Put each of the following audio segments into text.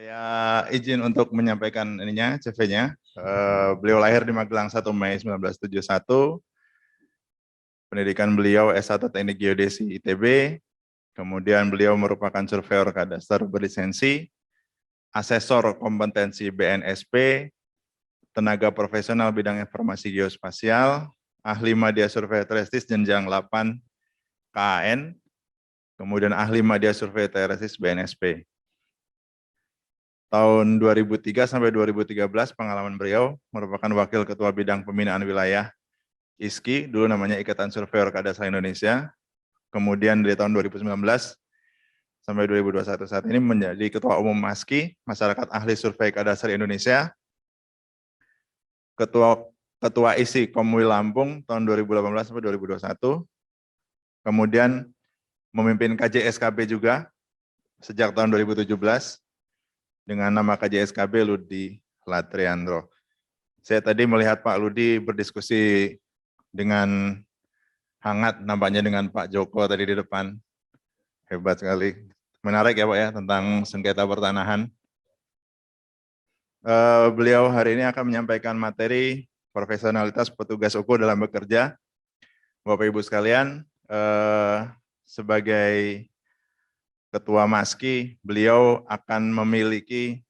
Saya izin untuk menyampaikan CV-nya. Beliau lahir di Magelang 1 Mei 1971. Pendidikan beliau S1 Teknik Geodesi ITB. Kemudian beliau merupakan surveyor kadaster berlisensi, asesor kompetensi BNSP, tenaga profesional bidang informasi geospasial, ahli media survei terestis jenjang 8 KAN, kemudian ahli media survei terestis BNSP. Tahun 2003 sampai 2013 pengalaman beliau merupakan wakil ketua bidang pembinaan wilayah ISKI, dulu namanya Ikatan Surveyor Kadastra Indonesia. Kemudian dari tahun 2019 sampai 2021 saat ini menjadi ketua umum MASKI, Masyarakat Ahli Survei Kadastra Indonesia. Ketua ISI Komwil Lampung tahun 2018 sampai 2021. Kemudian memimpin KJSKB juga sejak tahun 2017. Dengan nama KJSKB Ludi Latriandro. Saya tadi melihat Pak Ludi berdiskusi dengan hangat nampaknya dengan Pak Joko tadi di depan. Hebat sekali. Menarik ya Pak ya tentang sengketa pertanahan. Beliau hari ini akan menyampaikan materi profesionalitas petugas ukur dalam bekerja. Bapak Ibu sekalian, sebagai Ketua MASKI, beliau akan memiliki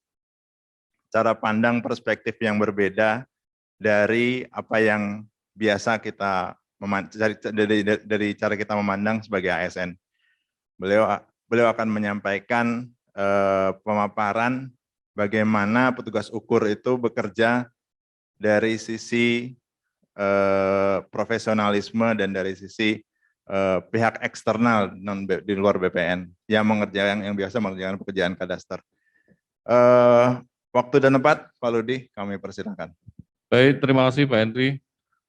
cara pandang perspektif yang berbeda dari apa yang biasa kita dari cara kita memandang sebagai ASN. Beliau akan menyampaikan pemaparan bagaimana petugas ukur itu bekerja dari sisi profesionalisme dan dari sisi pihak eksternal di luar BPN yang biasa mengerjakan pekerjaan kadaster. Waktu dan tempat, Pak Ludi, kami persilakan. Baik, terima kasih Pak Henry.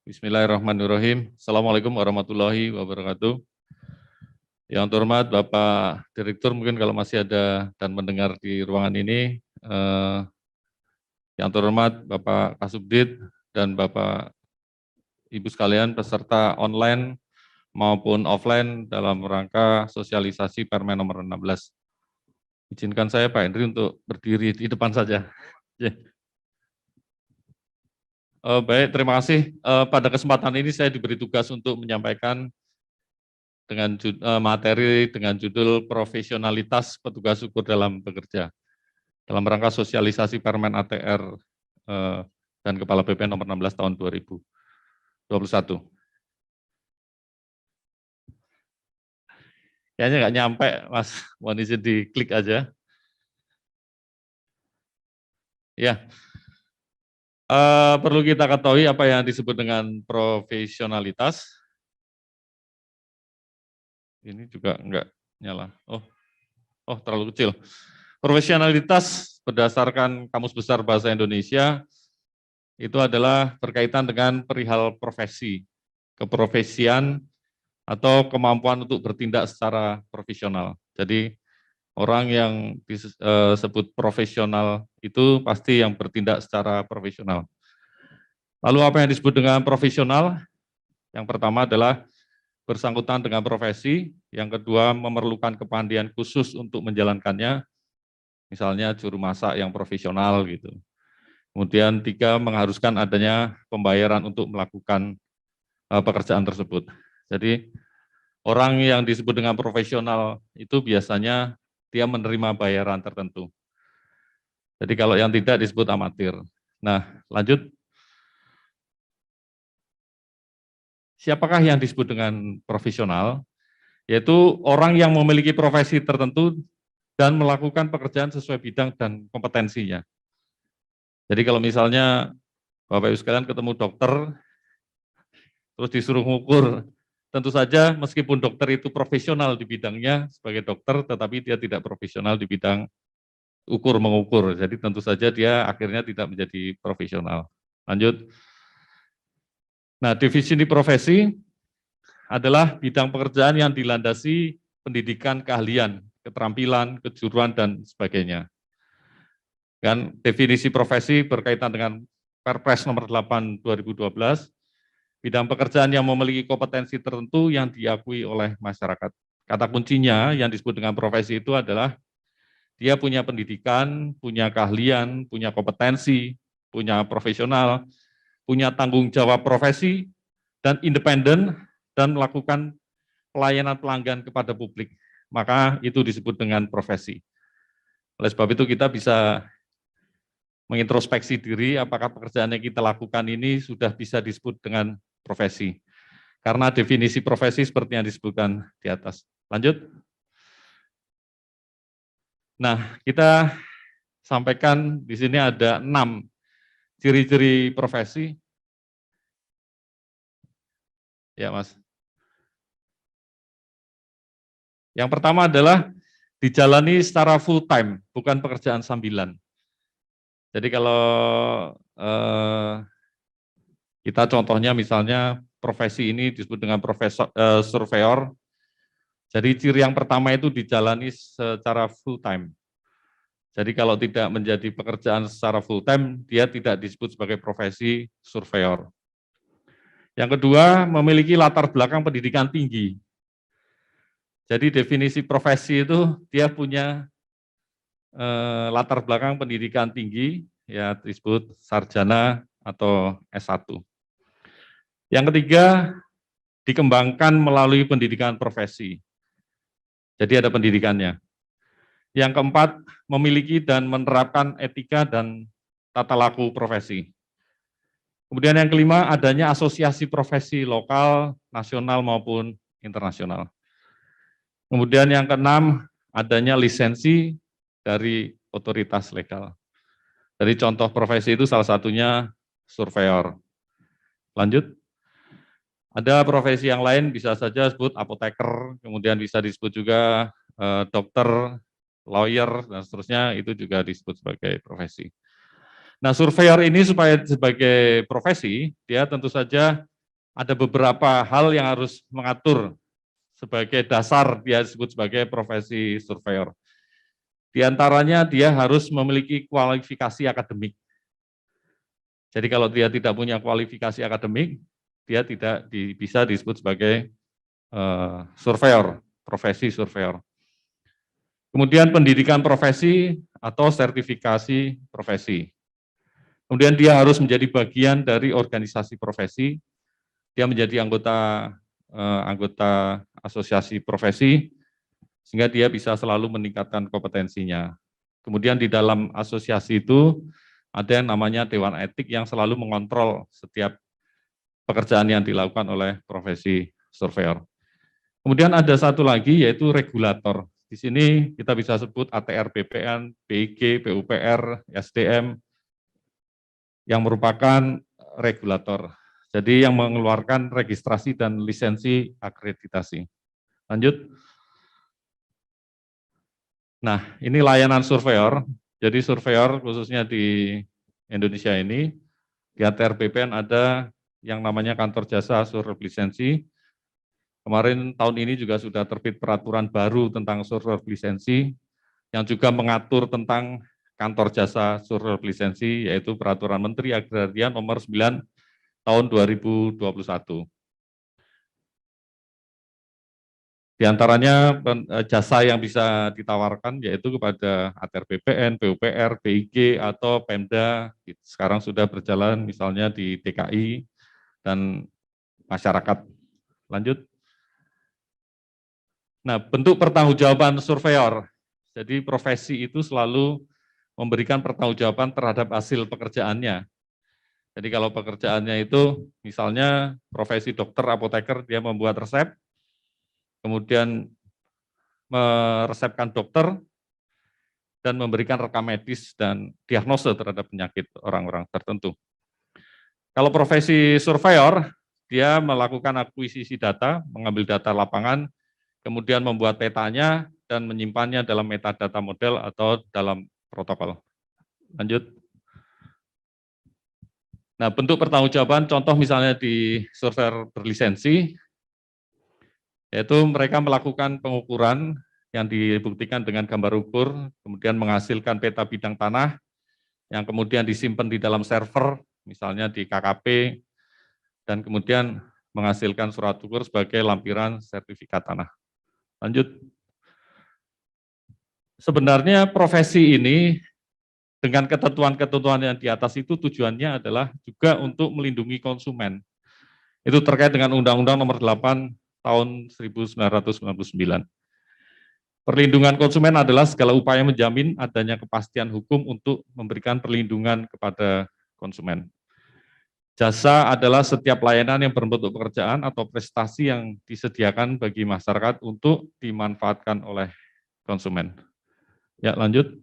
Bismillahirrahmanirrahim. Assalamualaikum warahmatullahi wabarakatuh. Yang terhormat Bapak Direktur, mungkin kalau masih ada dan mendengar di ruangan ini, yang terhormat Bapak Kasubdit dan Bapak Ibu sekalian peserta online maupun offline dalam rangka sosialisasi Permen nomor 16. Izinkan saya Pak Henry untuk berdiri di depan saja. Baik, terima kasih. Pada kesempatan ini saya diberi tugas untuk menyampaikan dengan materi dengan judul profesionalitas petugas ukur dalam bekerja dalam rangka sosialisasi Permen ATR dan Kepala BPN nomor 16 tahun 2021. Kayaknya nggak nyampe, Mas. Mohon izin diklik aja. Ya. Perlu kita ketahui apa yang disebut dengan profesionalitas. Ini juga enggak nyala. Oh terlalu kecil. Profesionalitas berdasarkan Kamus Besar Bahasa Indonesia itu adalah berkaitan dengan perihal profesi, keprofesian, atau kemampuan untuk bertindak secara profesional. Jadi orang yang disebut profesional itu pasti yang bertindak secara profesional. Lalu apa yang disebut dengan profesional? Yang pertama adalah bersangkutan dengan profesi, yang kedua memerlukan kepandaian khusus untuk menjalankannya, misalnya juru masak yang profesional gitu. Kemudian tiga, mengharuskan adanya pembayaran untuk melakukan pekerjaan tersebut. Jadi orang yang disebut dengan profesional itu biasanya dia menerima bayaran tertentu. Jadi kalau yang tidak disebut amatir. Nah, lanjut. Siapakah yang disebut dengan profesional? Yaitu orang yang memiliki profesi tertentu dan melakukan pekerjaan sesuai bidang dan kompetensinya. Jadi kalau misalnya Bapak Ibu sekalian ketemu dokter, terus disuruh ngukur, tentu saja meskipun dokter itu profesional di bidangnya sebagai dokter, tetapi dia tidak profesional di bidang mengukur. Jadi tentu saja dia akhirnya tidak menjadi profesional. Lanjut. Nah, definisi profesi adalah bidang pekerjaan yang dilandasi pendidikan keahlian, keterampilan, kejuruan, dan sebagainya. Dan definisi profesi berkaitan dengan Perpres nomor 8 2012, bidang pekerjaan yang memiliki kompetensi tertentu yang diakui oleh masyarakat. Kata kuncinya yang disebut dengan profesi itu adalah dia punya pendidikan, punya keahlian, punya kompetensi, punya profesional, punya tanggung jawab profesi, dan independen, dan melakukan pelayanan pelanggan kepada publik. Maka itu disebut dengan profesi. Oleh sebab itu kita bisa mengintrospeksi diri apakah pekerjaan yang kita lakukan ini sudah bisa disebut dengan profesi. Karena definisi profesi seperti yang disebutkan di atas. Lanjut. Nah, kita sampaikan di sini ada 6 ciri-ciri profesi. Ya, Mas. Yang pertama adalah dijalani secara full time, bukan pekerjaan sambilan. Jadi kalau kita contohnya misalnya profesi ini disebut dengan surveyor. Jadi ciri yang pertama itu dijalani secara full time. Jadi kalau tidak menjadi pekerjaan secara full time, dia tidak disebut sebagai profesi surveyor. Yang kedua, memiliki latar belakang pendidikan tinggi. Jadi definisi profesi itu dia punya latar belakang pendidikan tinggi, ya disebut sarjana atau S1. Yang ketiga, dikembangkan melalui pendidikan profesi. Jadi ada pendidikannya. Yang keempat, memiliki dan menerapkan etika dan tata laku profesi. Kemudian yang kelima, adanya asosiasi profesi lokal, nasional maupun internasional. Kemudian yang keenam, adanya lisensi dari otoritas legal. Jadi contoh profesi itu salah satunya surveyor. Lanjut. Ada profesi yang lain bisa saja disebut apoteker, kemudian bisa disebut juga dokter, lawyer, dan seterusnya, itu juga disebut sebagai profesi. Nah, surveyor ini supaya sebagai profesi, dia tentu saja ada beberapa hal yang harus mengatur sebagai dasar dia disebut sebagai profesi surveyor. Di antaranya dia harus memiliki kualifikasi akademik. Jadi kalau dia tidak punya kualifikasi akademik, dia tidak bisa disebut sebagai surveyor, profesi surveyor. Kemudian pendidikan profesi atau sertifikasi profesi. Kemudian dia harus menjadi bagian dari organisasi profesi, dia menjadi anggota asosiasi profesi, sehingga dia bisa selalu meningkatkan kompetensinya. Kemudian di dalam asosiasi itu ada yang namanya Dewan Etik yang selalu mengontrol setiap pekerjaan yang dilakukan oleh profesi surveyor. Kemudian ada satu lagi yaitu regulator. Di sini kita bisa sebut ATR BPN, BIG, PUPR, SDM, yang merupakan regulator. Jadi yang mengeluarkan registrasi dan lisensi akreditasi. Lanjut. Nah, ini layanan surveyor. Jadi surveyor khususnya di Indonesia ini, di ATR BPN ada yang namanya kantor jasa survei lisensi. Kemarin tahun ini juga sudah terbit peraturan baru tentang survei lisensi yang juga mengatur tentang kantor jasa survei lisensi, yaitu Peraturan Menteri Agraria Nomor 9 tahun 2021. Di antaranya jasa yang bisa ditawarkan yaitu kepada ATR BPN, PUPR, BIG, atau Pemda, sekarang sudah berjalan misalnya di DKI dan masyarakat. Lanjut. Nah, bentuk pertanggungjawaban surveyor. Jadi profesi itu selalu memberikan pertanggungjawaban terhadap hasil pekerjaannya. Jadi kalau pekerjaannya itu misalnya profesi dokter, apoteker, dia membuat resep, kemudian meresepkan dokter, dan memberikan rekam medis dan diagnosa terhadap penyakit orang-orang tertentu. Kalau profesi surveyor, dia melakukan akuisisi data, mengambil data lapangan, kemudian membuat petanya dan menyimpannya dalam metadata model atau dalam protokol. Lanjut. Nah, bentuk pertanggungjawaban contoh misalnya di surveyor berlisensi, yaitu mereka melakukan pengukuran yang dibuktikan dengan gambar ukur, kemudian menghasilkan peta bidang tanah, yang kemudian disimpan di dalam server, misalnya di KKP, dan kemudian menghasilkan surat ukur sebagai lampiran sertifikat tanah. Lanjut. sebenarnya profesi ini dengan ketentuan-ketentuan yang di atas itu tujuannya adalah juga untuk melindungi konsumen. Itu terkait dengan Undang-Undang Nomor 8 Tahun 1999. Perlindungan konsumen adalah segala upaya menjamin adanya kepastian hukum untuk memberikan perlindungan kepada konsumen. Jasa adalah setiap layanan yang berbentuk pekerjaan atau prestasi yang disediakan bagi masyarakat untuk dimanfaatkan oleh konsumen. Ya, lanjut.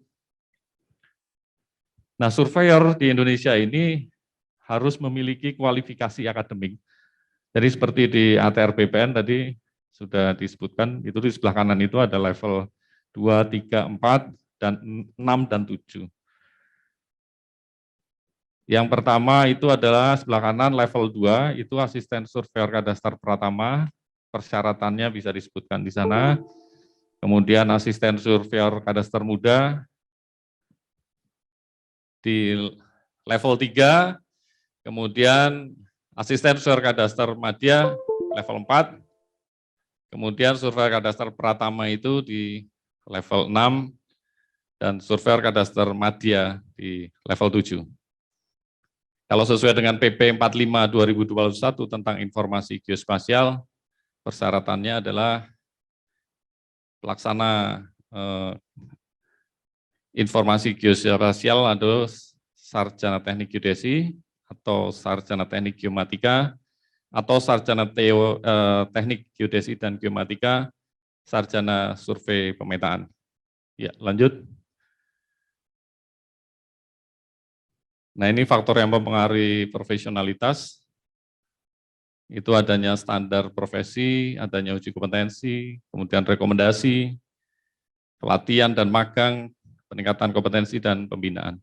Nah, surveyor di Indonesia ini harus memiliki kualifikasi akademik. Jadi seperti di ATR BPN tadi sudah disebutkan, itu di sebelah kanan itu ada level 2, 3, 4, dan 6, dan 7. Yang pertama itu adalah sebelah kanan level 2, itu asisten surveyor kadastar pratama, persyaratannya bisa disebutkan di sana. Kemudian asisten surveyor kadastar muda di level 3, kemudian asisten surveyor kadastar madya level 4, kemudian surveyor kadastar pratama itu di level 6, dan surveyor kadastar madya di level 7. Kalau sesuai dengan PP 45 2021 tentang informasi geospasial, persyaratannya adalah pelaksana informasi geospasial atau sarjana teknik geodesi atau sarjana teknik geomatika atau sarjana teknik geodesi dan geomatika, sarjana survei pemetaan. Ya, lanjut. Nah, ini faktor yang mempengaruhi profesionalitas. Itu adanya standar profesi, adanya uji kompetensi, kemudian rekomendasi, pelatihan dan magang, peningkatan kompetensi dan pembinaan.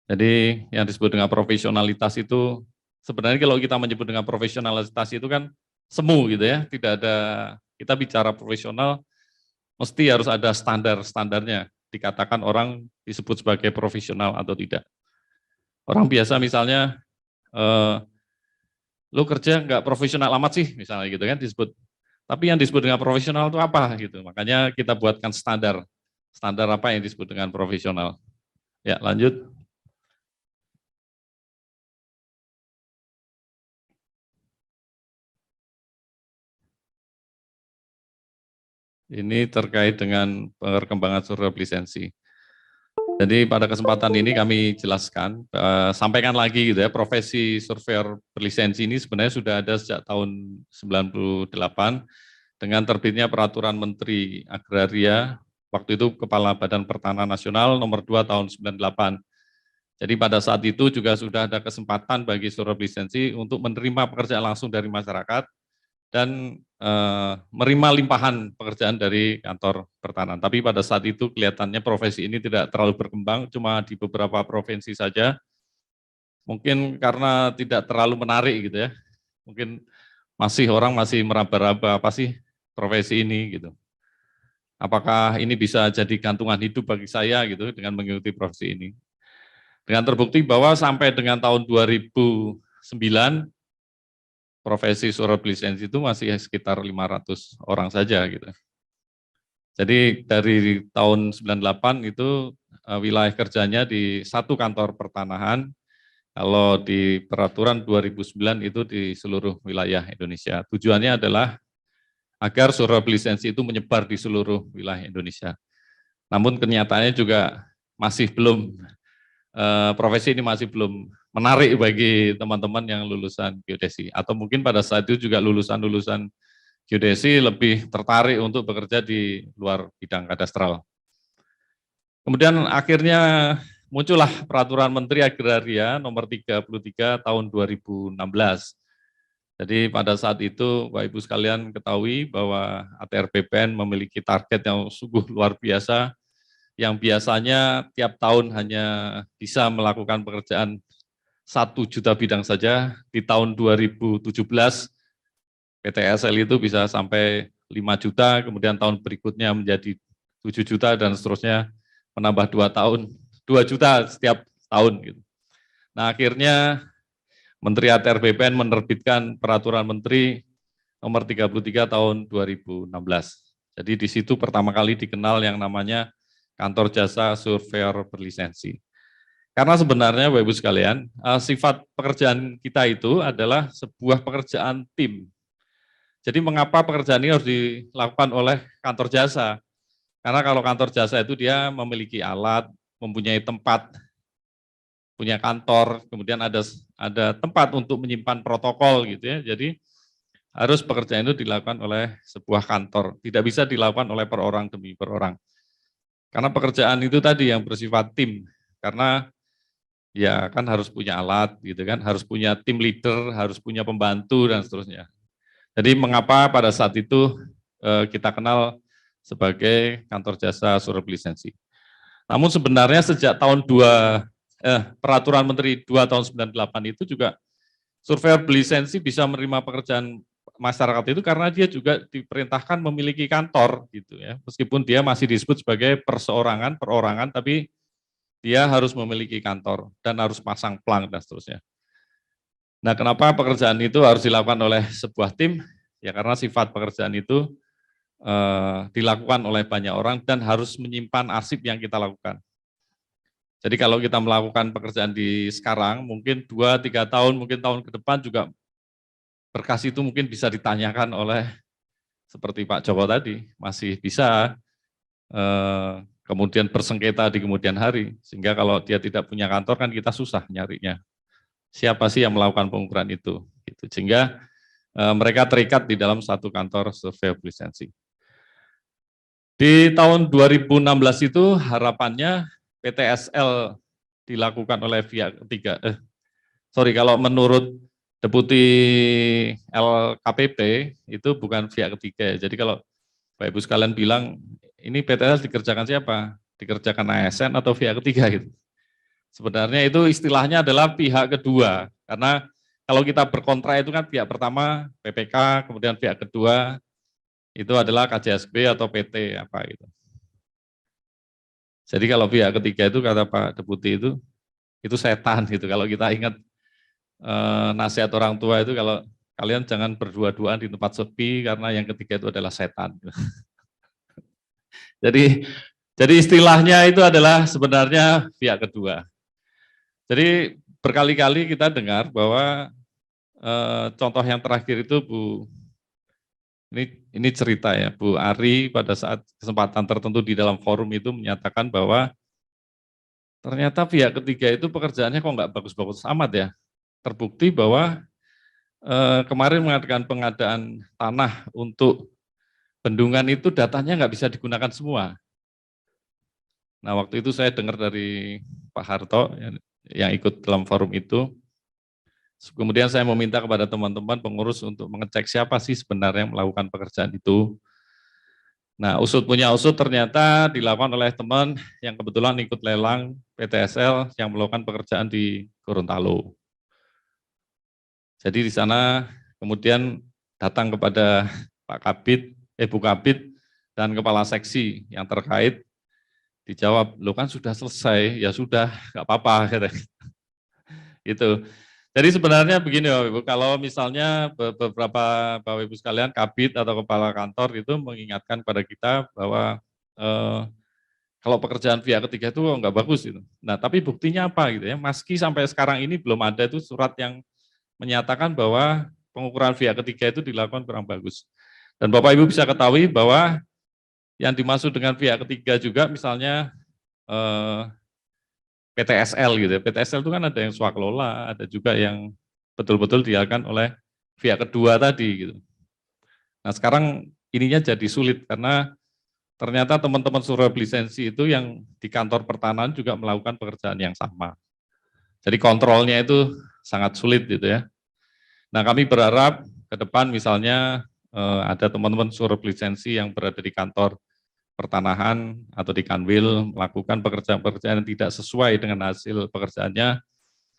Jadi yang disebut dengan profesionalitas itu, sebenarnya kalau kita menyebut dengan profesionalitas itu kan semu gitu ya, tidak ada, kita bicara profesional, mesti harus ada standar-standarnya, dikatakan orang disebut sebagai profesional atau tidak. Orang biasa misalnya, lu kerja nggak profesional amat sih, misalnya gitu kan disebut. Tapi yang disebut dengan profesional itu apa gitu. Makanya kita buatkan standar. Standar apa yang disebut dengan profesional. Ya, lanjut. Ini terkait dengan perkembangan survei lisensi. Jadi pada kesempatan ini kami jelaskan, sampaikan lagi gitu ya, profesi surveyor berlisensi ini sebenarnya sudah ada sejak tahun 98 dengan terbitnya Peraturan Menteri Agraria, waktu itu Kepala Badan Pertanahan Nasional nomor 2 tahun 98. Jadi pada saat itu juga sudah ada kesempatan bagi surveyor berlisensi untuk menerima pekerjaan langsung dari masyarakat dan menerima limpahan pekerjaan dari kantor pertanahan. Tapi pada saat itu kelihatannya profesi ini tidak terlalu berkembang, cuma di beberapa provinsi saja. Mungkin karena tidak terlalu menarik gitu ya. Mungkin orang masih meraba-raba apa sih profesi ini gitu. Apakah ini bisa jadi gantungan hidup bagi saya gitu dengan mengikuti profesi ini. Dengan terbukti bahwa sampai dengan tahun 2009 profesi surveyor lisensi itu masih sekitar 500 orang saja gitu. Jadi dari tahun 98 itu wilayah kerjanya di satu kantor pertanahan, kalau di peraturan 2009 itu di seluruh wilayah Indonesia. Tujuannya adalah agar surveyor lisensi itu menyebar di seluruh wilayah Indonesia. Namun kenyataannya juga masih belum, profesi ini masih belum menarik bagi teman-teman yang lulusan geodesi. Atau mungkin pada saat itu juga lulusan-lulusan geodesi lebih tertarik untuk bekerja di luar bidang kadastral. Kemudian akhirnya muncullah Peraturan Menteri Agraria nomor 33 tahun 2016. Jadi pada saat itu Bapak Ibu sekalian ketahui bahwa ATR BPN memiliki target yang sungguh luar biasa, yang biasanya tiap tahun hanya bisa melakukan pekerjaan 1 juta bidang saja, di tahun 2017 PTSL itu bisa sampai 5 juta, kemudian tahun berikutnya menjadi 7 juta dan seterusnya menambah 2 tahun, 2 juta setiap tahun gitu. Nah, akhirnya Menteri ATR BPN menerbitkan Peraturan Menteri nomor 33 tahun 2016. Jadi di situ pertama kali dikenal yang namanya kantor jasa surveyor berlisensi. Karena sebenarnya Bapak Ibu sekalian, sifat pekerjaan kita itu adalah sebuah pekerjaan tim. Jadi mengapa pekerjaan ini harus dilakukan oleh kantor jasa? Karena kalau kantor jasa itu dia memiliki alat, mempunyai tempat, punya kantor, kemudian ada tempat untuk menyimpan protokol gitu ya. Jadi harus pekerjaan itu dilakukan oleh sebuah kantor, tidak bisa dilakukan oleh per orang demi per orang. Karena pekerjaan itu tadi yang bersifat tim, karena ya kan harus punya alat gitu kan, harus punya tim leader, harus punya pembantu dan seterusnya. Jadi mengapa pada saat itu kita kenal sebagai kantor jasa survei lisensi. Namun sebenarnya sejak tahun Peraturan Menteri 2 tahun 98 itu juga surveyor berlisensi bisa menerima pekerjaan masyarakat itu karena dia juga diperintahkan memiliki kantor gitu ya. Meskipun dia masih disebut sebagai perseorangan, perorangan, tapi dia harus memiliki kantor dan harus pasang plang dan seterusnya. Nah, kenapa pekerjaan itu harus dilakukan oleh sebuah tim? Ya karena sifat pekerjaan itu dilakukan oleh banyak orang dan harus menyimpan arsip yang kita lakukan. Jadi kalau kita melakukan pekerjaan di sekarang, mungkin 2-3 tahun, mungkin tahun ke depan juga berkas itu mungkin bisa ditanyakan oleh seperti Pak Joko tadi, masih bisa kemudian bersengketa di kemudian hari. Sehingga kalau dia tidak punya kantor kan kita susah nyarinya. Siapa sih yang melakukan pengukuran itu? Gitu. Sehingga mereka terikat di dalam satu kantor survei lisensi. Di tahun 2016 itu harapannya PTSL dilakukan oleh pihak ketiga. Kalau menurut Deputi LKPP itu bukan pihak ketiga. Jadi kalau Bapak Ibu sekalian bilang ini PTSL dikerjakan siapa? Dikerjakan ASN atau pihak ketiga gitu. Sebenarnya itu istilahnya adalah pihak kedua. Karena kalau kita berkontra itu kan pihak pertama PPK, kemudian pihak kedua itu adalah KJSB atau PT apa gitu. Jadi kalau pihak ketiga itu kata Pak Deputi itu setan gitu. Kalau kita ingat nasihat orang tua itu kalau kalian jangan berdua-duaan di tempat sepi karena yang ketiga itu adalah setan. Jadi istilahnya itu adalah sebenarnya pihak kedua. Jadi berkali-kali kita dengar bahwa contoh yang terakhir itu ini cerita ya, Bu Ari pada saat kesempatan tertentu di dalam forum itu menyatakan bahwa ternyata pihak ketiga itu pekerjaannya kok nggak bagus-bagus amat ya. Terbukti bahwa kemarin mengadakan pengadaan tanah untuk bendungan itu datanya nggak bisa digunakan semua. Nah waktu itu saya dengar dari Pak Harto yang ikut dalam forum itu, kemudian saya meminta kepada teman-teman pengurus untuk mengecek siapa sih sebenarnya yang melakukan pekerjaan itu. Nah, usut punya usut ternyata dilakukan oleh teman yang kebetulan ikut lelang PTSL yang melakukan pekerjaan di Gorontalo. Jadi di sana kemudian datang kepada Pak Kabid, Bu Kabid dan Kepala Seksi yang terkait, dijawab, lo kan sudah selesai, ya sudah, nggak apa-apa. Gitu. Jadi sebenarnya begini Bapak Ibu, kalau misalnya beberapa Bapak Ibu sekalian, Kabid atau Kepala Kantor itu mengingatkan pada kita bahwa kalau pekerjaan pihak ketiga itu nggak bagus itu. Nah tapi buktinya apa gitu ya, meski sampai sekarang ini belum ada itu surat yang menyatakan bahwa pengukuran pihak ketiga itu dilakukan kurang bagus. Dan Bapak Ibu bisa ketahui bahwa yang dimaksud dengan pihak ketiga juga misalnya PTSL gitu. PTSL itu kan ada yang swakelola, ada juga yang betul-betul dilakukan oleh pihak kedua tadi gitu. Nah sekarang ininya jadi sulit karena ternyata teman-teman survei lisensi itu yang di kantor pertanahan juga melakukan pekerjaan yang sama. Jadi kontrolnya itu sangat sulit gitu ya. Nah kami berharap ke depan misalnya ada teman-teman survei lisensi yang berada di kantor pertanahan atau di Kanwil melakukan pekerjaan-pekerjaan yang tidak sesuai dengan hasil pekerjaannya,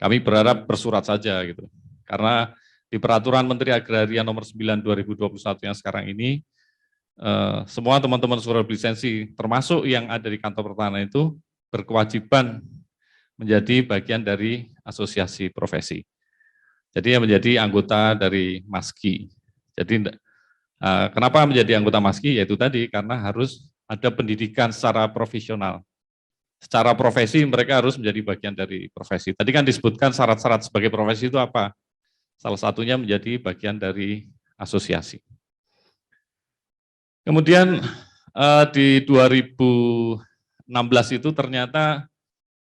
kami berharap bersurat saja gitu. Karena di Peraturan Menteri Agraria Nomor 9 2021 yang sekarang ini, semua teman-teman survei lisensi termasuk yang ada di kantor pertanahan itu berkewajiban menjadi bagian dari asosiasi profesi. Jadi yang menjadi anggota dari MASKI. Jadi Kenapa menjadi anggota MASKI? Yaitu tadi karena harus ada pendidikan secara profesional. Secara profesi mereka harus menjadi bagian dari profesi. Tadi kan disebutkan syarat-syarat sebagai profesi itu apa? Salah satunya menjadi bagian dari asosiasi. Kemudian di 2016 itu ternyata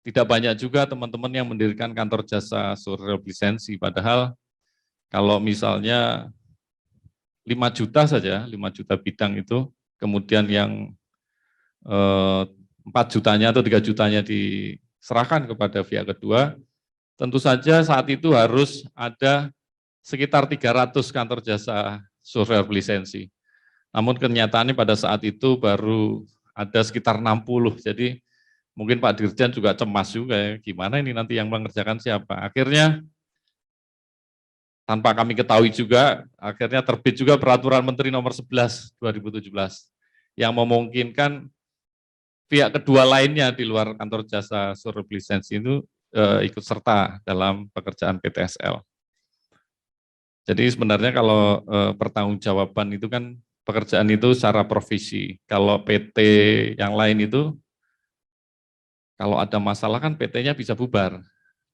tidak banyak juga teman-teman yang mendirikan kantor jasa survei lisensi. Padahal kalau misalnya 5 juta saja, 5 juta bidang itu, kemudian yang 4 jutanya atau 3 jutanya diserahkan kepada pihak kedua, tentu saja saat itu harus ada sekitar 300 kantor jasa survei lisensi. Namun kenyataannya pada saat itu baru ada sekitar 60, jadi mungkin Pak Dirjen juga cemas juga ya, gimana ini nanti yang mengerjakan siapa. Akhirnya tanpa kami ketahui juga, akhirnya terbit juga Peraturan Menteri Nomor 11 2017 yang memungkinkan pihak kedua lainnya di luar kantor jasa survei lisensi itu ikut serta dalam pekerjaan PTSL. Jadi sebenarnya kalau pertanggungjawaban itu kan pekerjaan itu secara profesi. Kalau PT yang lain itu kalau ada masalah kan PT-nya bisa bubar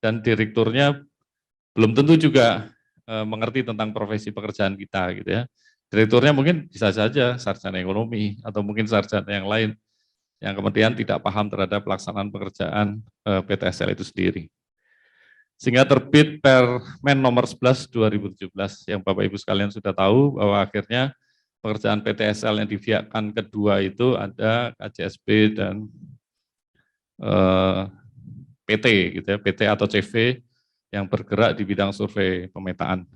dan direkturnya belum tentu juga mengerti tentang profesi pekerjaan kita gitu ya. Direkturnya mungkin bisa saja sarjana ekonomi atau mungkin sarjana yang lain yang kemudian tidak paham terhadap pelaksanaan pekerjaan PTSL itu sendiri. Sehingga terbit Permen nomor 11 2017 yang Bapak Ibu sekalian sudah tahu bahwa akhirnya pekerjaan PTSL yang diviakan kedua itu ada KJSB dan PT gitu ya, PT atau CV yang bergerak di bidang survei pemetaan.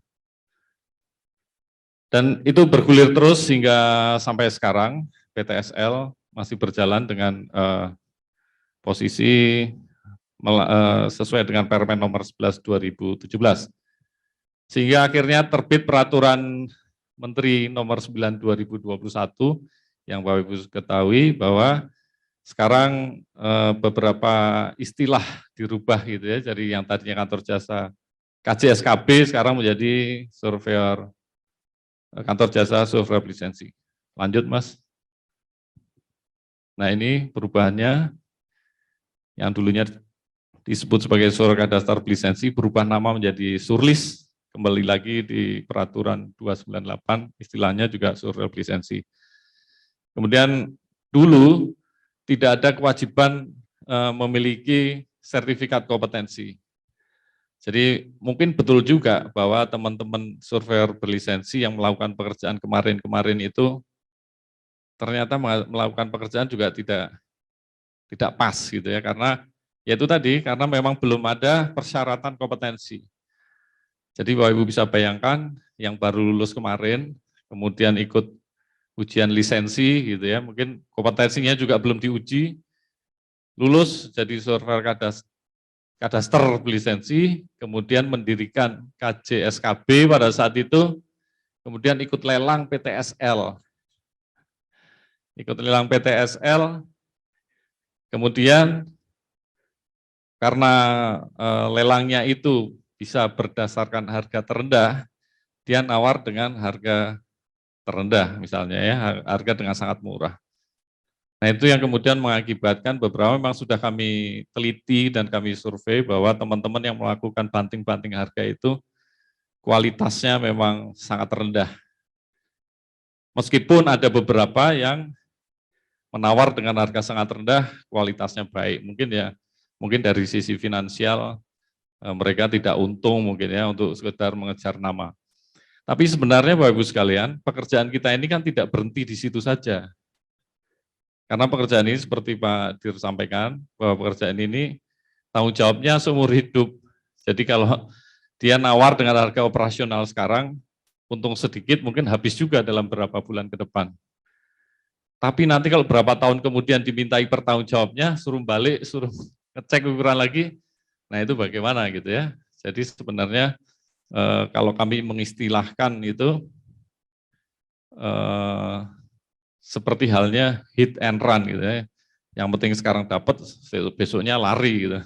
Dan itu bergulir terus hingga sampai sekarang PTSL masih berjalan dengan posisi sesuai dengan Permen nomor 11 2017. Sehingga akhirnya terbit Peraturan Menteri nomor 9 2021 yang Bapak Ibu ketahui bahwa sekarang beberapa istilah dirubah gitu ya, dari yang tadinya kantor jasa KJSKB sekarang menjadi surveyor kantor jasa survei lisensi. Lanjut Mas. Nah ini perubahannya yang dulunya disebut sebagai survei kadastar lisensi berubah nama menjadi Surlis, kembali lagi di Peraturan 298 istilahnya juga survei lisensi. Kemudian dulu tidak ada kewajiban memiliki sertifikat kompetensi. Jadi mungkin betul juga bahwa teman-teman surveyor berlisensi yang melakukan pekerjaan kemarin-kemarin itu ternyata melakukan pekerjaan juga tidak pas gitu ya, karena yaitu tadi karena memang belum ada persyaratan kompetensi. Jadi Bapak Ibu bisa bayangkan yang baru lulus kemarin kemudian ikut ujian lisensi gitu ya, mungkin kompetensinya juga belum diuji, lulus jadi surveyor kadastar lisensi, kemudian mendirikan KJSKB pada saat itu, kemudian ikut lelang PTSL. Ikut lelang PTSL, kemudian karena lelangnya itu bisa berdasarkan harga terendah, dia nawar dengan harga terendah misalnya ya, harga dengan sangat murah. Nah itu yang kemudian mengakibatkan beberapa memang sudah kami teliti dan kami survei bahwa teman-teman yang melakukan banting-banting harga itu kualitasnya memang sangat rendah. Meskipun ada beberapa yang menawar dengan harga sangat rendah, kualitasnya baik. Mungkin dari sisi finansial mereka tidak untung mungkin ya untuk sekedar mengejar nama. Tapi sebenarnya Bapak Ibu sekalian, pekerjaan kita ini kan tidak berhenti di situ saja. Karena pekerjaan ini seperti Pak Dir sampaikan, bahwa pekerjaan ini tanggung jawabnya seumur hidup. Jadi kalau dia nawar dengan harga operasional sekarang, untung sedikit mungkin habis juga dalam beberapa bulan ke depan. Tapi nanti kalau berapa tahun kemudian dimintai pertanggungjawabnya, suruh balik, suruh ngecek ukuran lagi, nah itu bagaimana gitu ya. Jadi sebenarnya kalau kami mengistilahkan itu seperti halnya hit and run gitu ya. Yang penting sekarang dapat, besoknya lari gitu.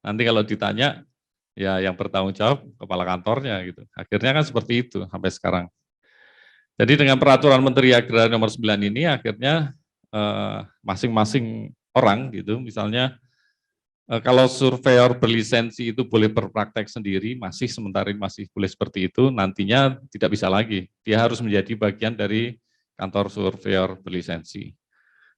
Nanti kalau ditanya, ya yang bertanggung jawab kepala kantornya gitu. Akhirnya kan seperti itu sampai sekarang. Jadi dengan peraturan Menteri Agraria nomor 9 ini akhirnya masing-masing orang gitu, misalnya kalau surveyor berlisensi itu boleh berpraktek sendiri, sementara ini masih boleh seperti itu, nantinya tidak bisa lagi. Dia harus menjadi bagian dari kantor surveyor berlisensi.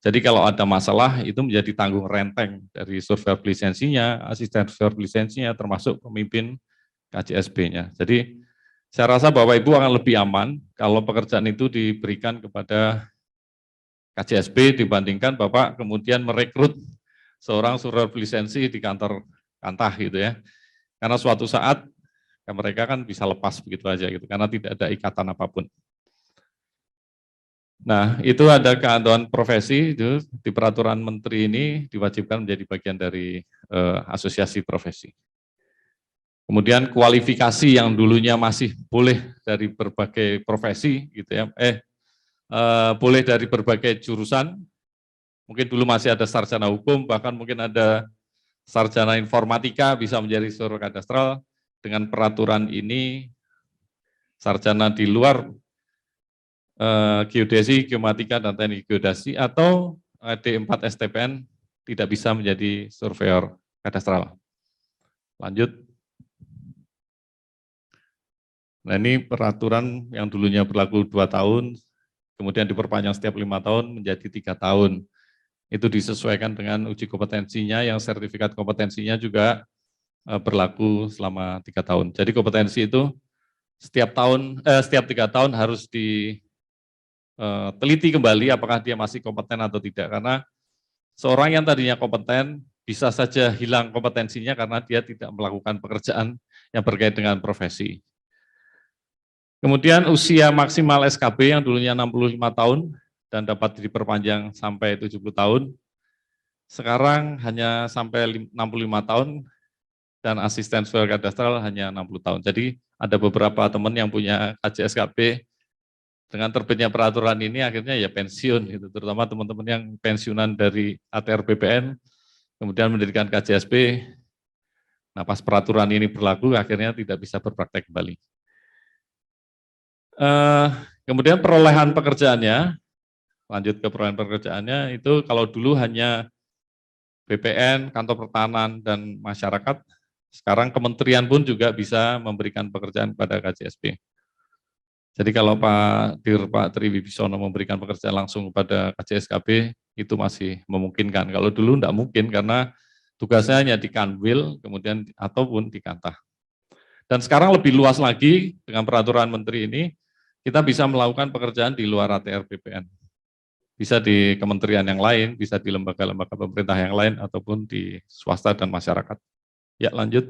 Jadi kalau ada masalah itu menjadi tanggung renteng dari surveyor berlisensinya, asisten surveyor berlisensinya, termasuk pemimpin KJSB-nya. Jadi saya rasa Bapak Ibu akan lebih aman kalau pekerjaan itu diberikan kepada KJSB dibandingkan Bapak kemudian merekrut seorang surveyor berlisensi di kantor Kantah gitu ya. Karena suatu saat mereka kan bisa lepas begitu aja gitu, karena tidak ada ikatan apapun. Nah, itu ada ketentuan profesi itu di peraturan menteri ini diwajibkan menjadi bagian dari asosiasi profesi. Kemudian kualifikasi yang dulunya masih boleh dari berbagai profesi gitu ya, boleh dari berbagai jurusan. Mungkin dulu masih ada sarjana hukum, bahkan mungkin ada sarjana informatika bisa menjadi surveyor kadastral. Dengan peraturan ini, sarjana di luar geodesi, geomatika, dan teknik geodesi atau D4 STPN tidak bisa menjadi surveyor kadastral. Lanjut. Nah ini peraturan yang dulunya berlaku 2 tahun, kemudian diperpanjang setiap 5 tahun menjadi 3 tahun. Itu disesuaikan dengan uji kompetensinya, yang sertifikat kompetensinya juga berlaku selama 3 tahun. Jadi kompetensi itu setiap 3 tahun harus diteliti kembali apakah dia masih kompeten atau tidak. Karena seorang yang tadinya kompeten bisa saja hilang kompetensinya karena dia tidak melakukan pekerjaan yang berkait dengan profesi. Kemudian usia maksimal SKB yang dulunya 65 tahun dan dapat diperpanjang sampai 70 tahun, sekarang hanya sampai 65 tahun dan asisten surveyor kadastral hanya 60 tahun. Jadi ada beberapa teman yang punya KJSKB dengan terbitnya peraturan ini akhirnya ya pensiun, gitu. Terutama teman-teman yang pensiunan dari ATR BPN, kemudian mendirikan KJSB, nah pas peraturan ini berlaku akhirnya tidak bisa berpraktek kembali. Kemudian perolehan pekerjaannya, lanjut ke perolehan pekerjaannya, itu kalau dulu hanya BPN, kantor pertahanan, dan masyarakat, sekarang kementerian pun juga bisa memberikan pekerjaan kepada KJSB. Jadi kalau Pak Tri Wibisono memberikan pekerjaan langsung kepada KJSKB, itu masih memungkinkan. Kalau dulu tidak mungkin karena tugasnya hanya di Kanwil, kemudian ataupun di Kantah. Dan sekarang lebih luas lagi dengan peraturan menteri ini, kita bisa melakukan pekerjaan di luar ATR BPN. Bisa di kementerian yang lain, bisa di lembaga-lembaga pemerintah yang lain, ataupun di swasta dan masyarakat. Ya, lanjut.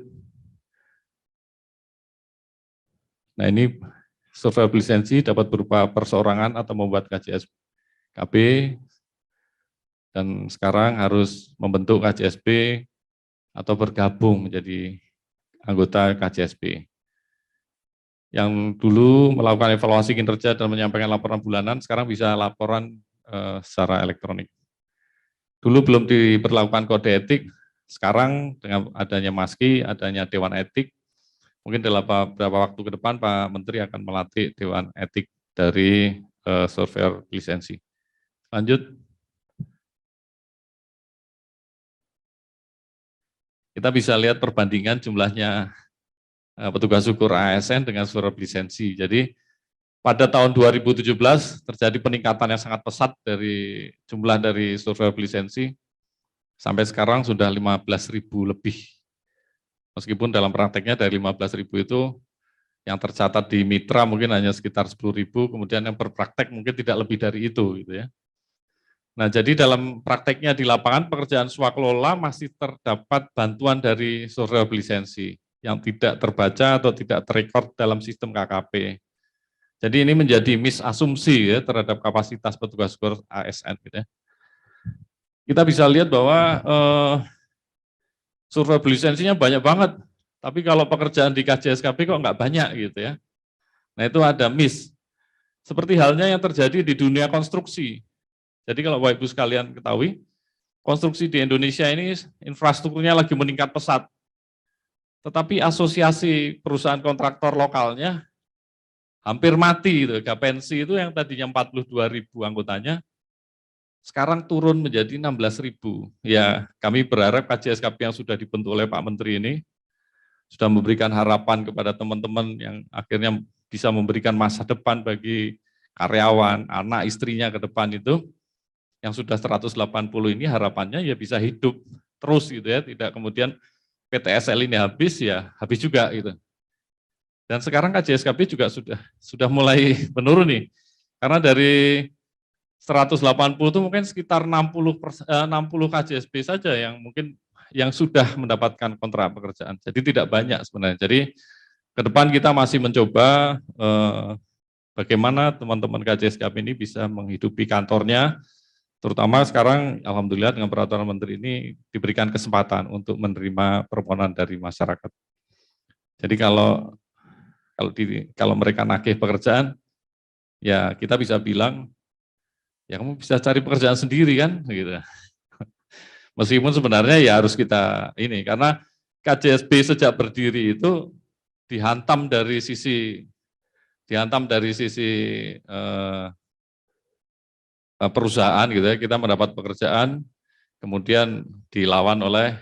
Nah, ini surveyor berlisensi dapat berupa perseorangan atau membuat KJSKB, dan sekarang harus membentuk KJSB atau bergabung menjadi anggota KJSB. Yang dulu melakukan evaluasi kinerja dan menyampaikan laporan bulanan, sekarang bisa laporan secara elektronik. Dulu belum diberlakukan kode etik, sekarang dengan adanya MASKI, adanya Dewan Etik, mungkin dalam beberapa waktu ke depan Pak Menteri akan melatih Dewan Etik dari surveyor lisensi. Lanjut. Kita bisa lihat perbandingan jumlahnya petugas ukur ASN dengan surveyor lisensi. Jadi pada tahun 2017 terjadi peningkatan yang sangat pesat dari jumlah dari surveyor lisensi, sampai sekarang sudah 15.000 lebih. Meskipun dalam prakteknya dari 15.000 itu yang tercatat di mitra mungkin hanya sekitar 10.000, kemudian yang berpraktek mungkin tidak lebih dari itu, gitu ya. Nah, jadi dalam prakteknya di lapangan pekerjaan swakelola masih terdapat bantuan dari surveyor lisensi yang tidak terbaca atau tidak terekord dalam sistem KKP. Jadi ini menjadi misasumsi ya terhadap kapasitas petugas ukur ASN, gitu ya. Kita bisa lihat bahwa surveyor lisensinya banyak banget, tapi kalau pekerjaan di KJSKB kok nggak banyak gitu ya. Nah itu ada miss. Seperti halnya yang terjadi di dunia konstruksi. Jadi kalau Bapak Ibu sekalian ketahui, konstruksi di Indonesia ini infrastrukturnya lagi meningkat pesat. Tetapi asosiasi perusahaan kontraktor lokalnya hampir mati itu. Gapensi itu yang tadinya 42.000 anggotanya, sekarang turun menjadi 16.000. Ya, kami berharap KJSKP yang sudah dibentuk oleh Pak Menteri ini sudah memberikan harapan kepada teman-teman yang akhirnya bisa memberikan masa depan bagi karyawan, anak, istrinya ke depan itu, yang sudah 180 ini harapannya ya bisa hidup terus gitu ya, tidak kemudian PTSL ini habis ya habis juga gitu. Dan sekarang KJSKP juga sudah mulai menurun nih, karena dari 180 itu mungkin sekitar 60 KJSP saja yang mungkin yang sudah mendapatkan kontrak pekerjaan. Jadi tidak banyak sebenarnya. Jadi ke depan kita masih mencoba bagaimana teman-teman KJSKP ini bisa menghidupi kantornya, terutama sekarang alhamdulillah dengan peraturan menteri ini diberikan kesempatan untuk menerima permohonan dari masyarakat. Jadi kalau mereka nagih pekerjaan, ya kita bisa bilang, ya kamu bisa cari pekerjaan sendiri kan, gitu. Meskipun sebenarnya ya harus kita ini, karena KJSP sejak berdiri itu dihantam dari sisi perusahaan gitu ya, kita mendapat pekerjaan, kemudian dilawan oleh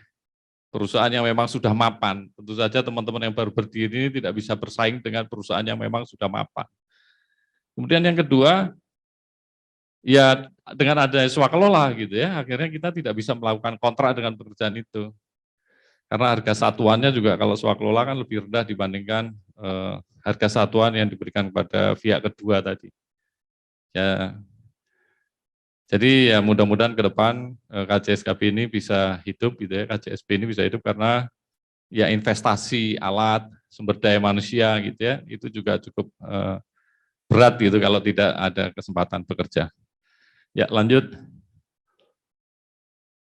perusahaan yang memang sudah mapan. Tentu saja teman-teman yang baru berdiri ini tidak bisa bersaing dengan perusahaan yang memang sudah mapan. Kemudian yang kedua, ya dengan adanya swakelola gitu ya, akhirnya kita tidak bisa melakukan kontrak dengan pekerjaan itu. Karena harga satuannya juga kalau swakelola kan lebih rendah dibandingkan harga satuan yang diberikan kepada pihak kedua tadi. Ya, jadi ya mudah-mudahan ke depan KJSKP ini bisa hidup gitu ya, KJSP ini bisa hidup karena ya investasi alat, sumber daya manusia gitu ya, itu juga cukup berat gitu kalau tidak ada kesempatan bekerja. Ya, lanjut.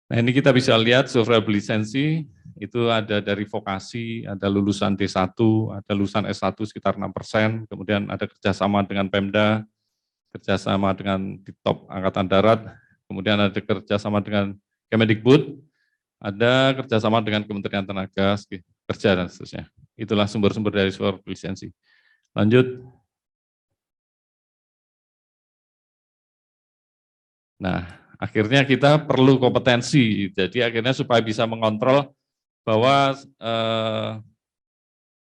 Nah, ini kita bisa lihat survei lisensi, itu ada dari vokasi, ada lulusan D1, ada lulusan S1 sekitar 6%, kemudian ada kerjasama dengan Pemda, kerjasama dengan di top Angkatan Darat, kemudian ada kerjasama dengan Kemendikbud, ada kerjasama dengan Kementerian Tenaga Kerja dan seterusnya. Itulah sumber-sumber dari survei lisensi. Lanjut. Nah, akhirnya kita perlu kompetensi, jadi akhirnya supaya bisa mengontrol bahwa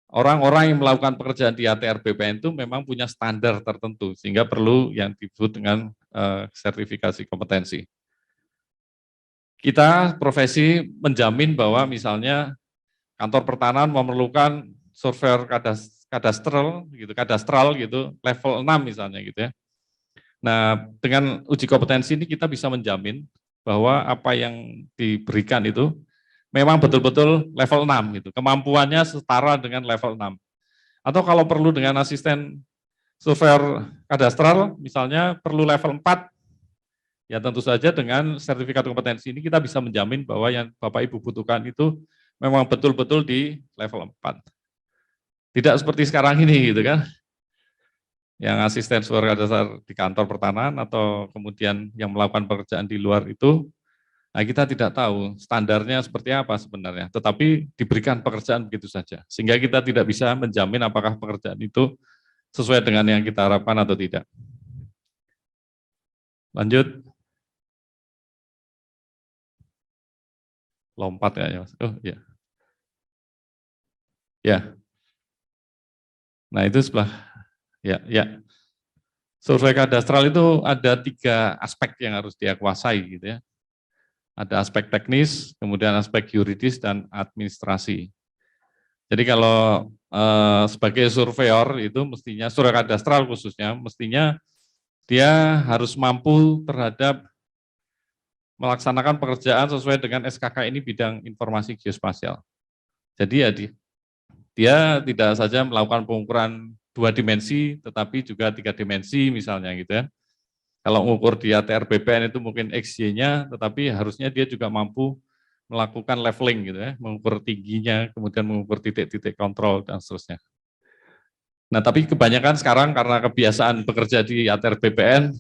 orang-orang yang melakukan pekerjaan di ATR BPN itu memang punya standar tertentu, sehingga perlu yang disebut dengan sertifikasi kompetensi. Kita profesi menjamin bahwa misalnya kantor pertanahan memerlukan surveyor kadastral gitu, level 6 misalnya gitu ya. Nah, dengan uji kompetensi ini kita bisa menjamin bahwa apa yang diberikan itu memang betul-betul level 6 gitu. Kemampuannya setara dengan level 6. Atau kalau perlu dengan asisten surveyor kadastral misalnya perlu level 4, ya tentu saja dengan sertifikat kompetensi ini kita bisa menjamin bahwa yang Bapak Ibu butuhkan itu memang betul-betul di level 4. Tidak seperti sekarang ini gitu kan, yang asisten surveyor kadastral di kantor pertanahan atau kemudian yang melakukan pekerjaan di luar itu, nah kita tidak tahu standarnya seperti apa sebenarnya, tetapi diberikan pekerjaan begitu saja, sehingga kita tidak bisa menjamin apakah pekerjaan itu sesuai dengan yang kita harapkan atau tidak. Lanjut. Lompat kayaknya Mas. Oh iya. Ya. Nah itu sebelah, ya. Survei kadastral itu ada 3 aspek yang harus dia kuasai gitu ya. Ada aspek teknis, kemudian aspek yuridis dan administrasi. Jadi kalau sebagai surveyor itu mestinya, survei kadastral khususnya, mestinya dia harus mampu terhadap melaksanakan pekerjaan sesuai dengan SKK ini bidang informasi geospasial. Jadi ya dia tidak saja melakukan pengukuran 2 dimensi, tetapi juga 3 dimensi misalnya gitu ya. Kalau mengukur di ATR BPN itu mungkin XY-nya, tetapi harusnya dia juga mampu melakukan leveling gitu ya, mengukur tingginya, kemudian mengukur titik-titik kontrol dan seterusnya. Nah, tapi kebanyakan sekarang karena kebiasaan bekerja di ATR BPN,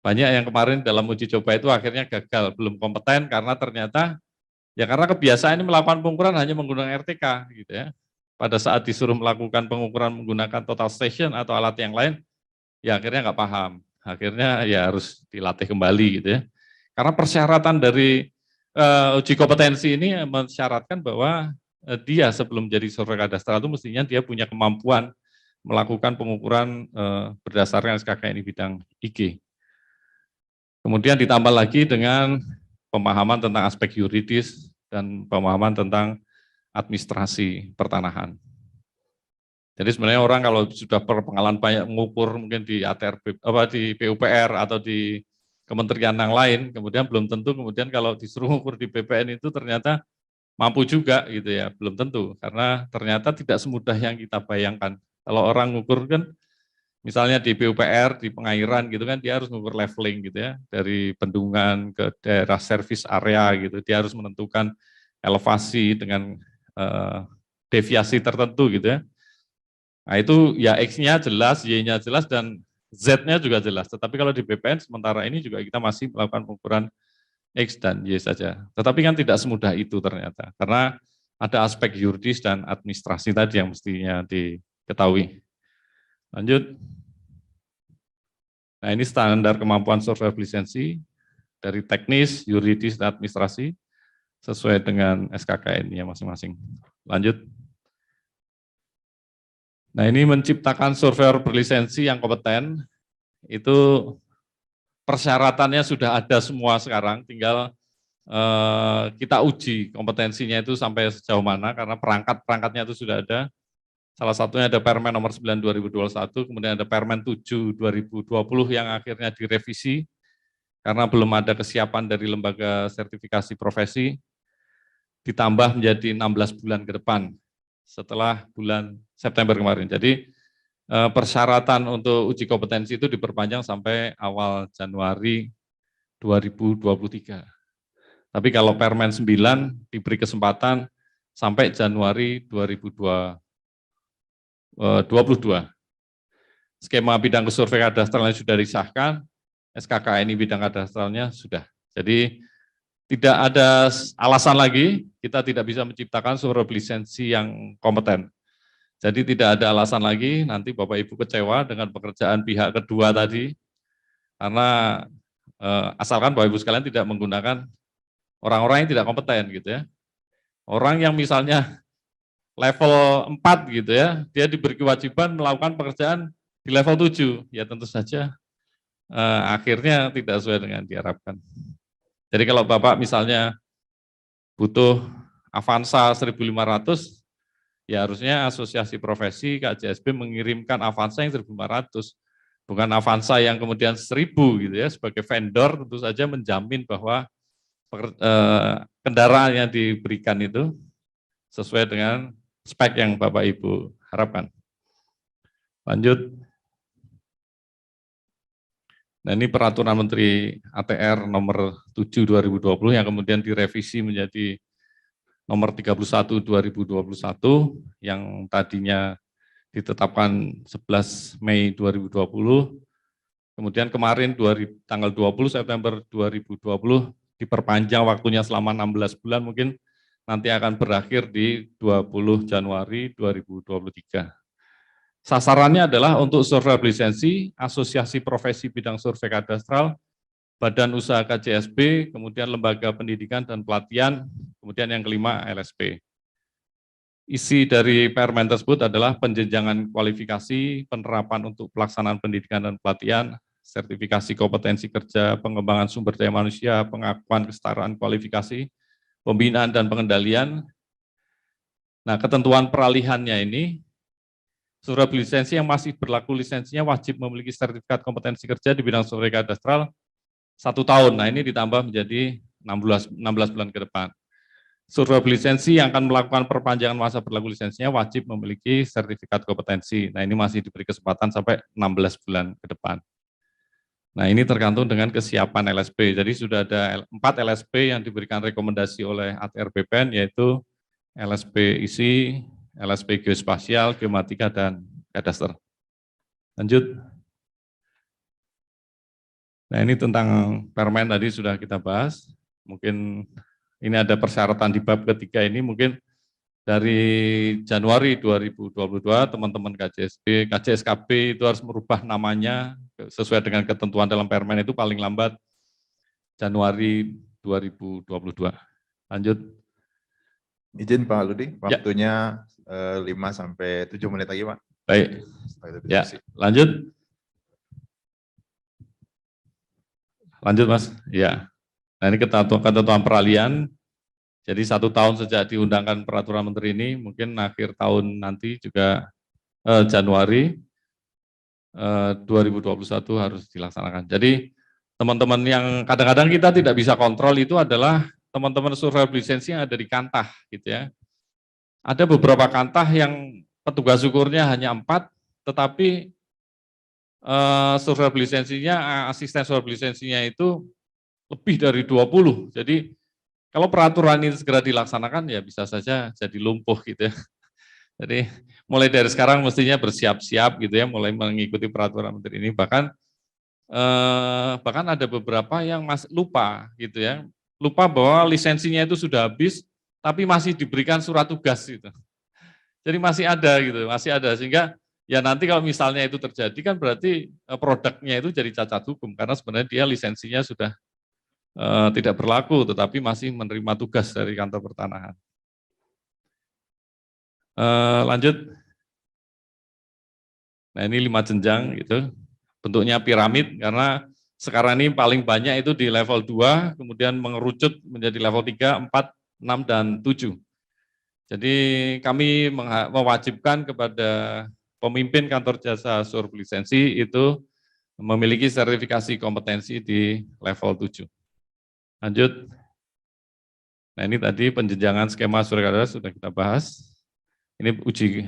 banyak yang kemarin dalam uji coba itu akhirnya gagal, belum kompeten karena ternyata ya karena kebiasaan ini melakukan pengukuran hanya menggunakan RTK gitu ya. pada saat disuruh melakukan pengukuran menggunakan total station atau alat yang lain, ya akhirnya nggak paham. Akhirnya ya harus dilatih kembali gitu ya. Karena persyaratan dari uji kompetensi ini mensyaratkan bahwa dia sebelum jadi survei kadastral itu mestinya dia punya kemampuan melakukan pengukuran berdasarkan SKKN bidang IG. Kemudian ditambah lagi dengan pemahaman tentang aspek yuridis dan pemahaman tentang administrasi pertanahan. Jadi sebenarnya orang kalau sudah berpengalaman banyak mengukur mungkin di ATRB, di PUPR atau di kementerian yang lain, kemudian belum tentu kemudian kalau disuruh mengukur di BPN itu ternyata mampu juga gitu ya, belum tentu karena ternyata tidak semudah yang kita bayangkan. Kalau orang mengukur kan misalnya di PUPR, di pengairan gitu kan dia harus mengukur leveling gitu ya, dari bendungan ke daerah service area gitu, dia harus menentukan elevasi dengan deviasi tertentu gitu ya. Nah itu ya X-nya jelas, Y-nya jelas, dan Z-nya juga jelas. Tetapi kalau di BPN sementara ini juga kita masih melakukan pengukuran X dan Y saja. Tetapi kan tidak semudah itu ternyata. Karena ada aspek yuridis dan administrasi tadi yang mestinya diketahui. Lanjut. Nah ini standar kemampuan survei lisensi dari teknis, yuridis, dan administrasi sesuai dengan SKKN-nya masing-masing. Lanjut. Nah ini menciptakan surveyor berlisensi yang kompeten, itu persyaratannya sudah ada semua sekarang, tinggal kita uji kompetensinya itu sampai sejauh mana, karena perangkat-perangkatnya itu sudah ada. Salah satunya ada Permen nomor 9 2021, kemudian ada Permen 7 2020 yang akhirnya direvisi, karena belum ada kesiapan dari lembaga sertifikasi profesi, ditambah menjadi 16 bulan ke depan, setelah bulan September kemarin. Jadi persyaratan untuk uji kompetensi itu diperpanjang sampai awal Januari 2023. Tapi kalau Permen 9 diberi kesempatan sampai Januari 2022. Skema bidang survei kadastralnya sudah disahkan, SKKN bidang kadastralnya sudah. Jadi tidak ada alasan lagi kita tidak bisa menciptakan survei lisensi yang kompeten. Jadi tidak ada alasan lagi nanti Bapak Ibu kecewa dengan pekerjaan pihak kedua tadi, karena asalkan Bapak Ibu sekalian tidak menggunakan orang-orang yang tidak kompeten gitu ya. Orang yang misalnya level 4 gitu ya, dia diberi kewajiban melakukan pekerjaan di level 7, ya tentu saja akhirnya tidak sesuai dengan diharapkan. Jadi kalau Bapak misalnya butuh Avanza 1.500, ya harusnya asosiasi profesi KJSB mengirimkan Avanza yang 1.500, bukan Avanza yang kemudian 1.000 gitu ya. Sebagai vendor tentu saja menjamin bahwa kendaraan yang diberikan itu sesuai dengan spek yang Bapak Ibu harapkan. Lanjut. Nah ini peraturan Menteri ATR nomor 7 2020 yang kemudian direvisi menjadi nomor 31 2021 yang tadinya ditetapkan 11 Mei 2020. Kemudian kemarin tanggal 20 September 2020 diperpanjang waktunya selama 16 bulan, mungkin nanti akan berakhir di 20 Januari 2023. Sasarannya adalah untuk survei lisensi, asosiasi profesi bidang survei kadastral, badan usaha KJSB, kemudian lembaga pendidikan dan pelatihan, kemudian yang kelima LSP. Isi dari Permen tersebut adalah penjenjangan kualifikasi, penerapan untuk pelaksanaan pendidikan dan pelatihan, sertifikasi kompetensi kerja, pengembangan sumber daya manusia, pengakuan kesetaraan kualifikasi, pembinaan dan pengendalian. Nah, ketentuan peralihannya ini, survei lisensi yang masih berlaku lisensinya wajib memiliki sertifikat kompetensi kerja di bidang survei kadastral 1 tahun. Nah, ini ditambah menjadi 16 bulan ke depan. Survei lisensi yang akan melakukan perpanjangan masa berlaku lisensinya wajib memiliki sertifikat kompetensi. Nah, ini masih diberi kesempatan sampai 16 bulan ke depan. Nah, ini tergantung dengan kesiapan LSP. Jadi sudah ada 4 LSP yang diberikan rekomendasi oleh ATR BPN, yaitu LSP isi, LSP geospasial, geomatika, dan kadaster. Lanjut. Nah, ini tentang Permen tadi sudah kita bahas. Mungkin ini ada persyaratan di bab ketiga ini, mungkin dari Januari 2022 teman-teman KJSKB itu harus merubah namanya sesuai dengan ketentuan dalam Permen itu paling lambat Januari 2022. Lanjut. Izin Pak Ludi, Ya. waktunya 5 sampai 7 menit lagi Pak. Baik. Setelah itu Ya, diskusi. lanjut. Lanjut Mas. Ya. Nah ini ketentuan peralihan. Jadi 1 tahun sejak diundangkan peraturan menteri ini, mungkin akhir tahun nanti juga Januari 2021 harus dilaksanakan. Jadi teman-teman yang kadang-kadang kita tidak bisa kontrol itu adalah teman-teman survei lisensi yang ada di Kantah gitu ya. Ada beberapa Kantah yang petugas ukurnya hanya 4, tetapi survei lisensinya, asisten survei lisensinya itu lebih dari 20. Jadi kalau peraturan ini segera dilaksanakan ya bisa saja jadi lumpuh gitu ya. Jadi mulai dari sekarang mestinya bersiap-siap gitu ya, mulai mengikuti peraturan menteri ini. Bahkan ada beberapa yang masih lupa gitu ya, lupa bahwa lisensinya itu sudah habis, tapi masih diberikan surat tugas gitu. Jadi masih ada sehingga ya nanti kalau misalnya itu terjadi kan berarti produknya itu jadi cacat hukum karena sebenarnya dia lisensinya sudah tidak berlaku, tetapi masih menerima tugas dari kantor pertanahan. Lanjut. Nah ini 5 jenjang gitu, bentuknya piramid karena sekarang ini paling banyak itu di level 2, kemudian mengerucut menjadi level 3, 4, 6, dan 7. Jadi kami mewajibkan kepada pemimpin kantor jasa survei lisensi itu memiliki sertifikasi kompetensi di level 7. Lanjut. Nah ini tadi penjenjangan skema surat kader sudah kita bahas. Ini uji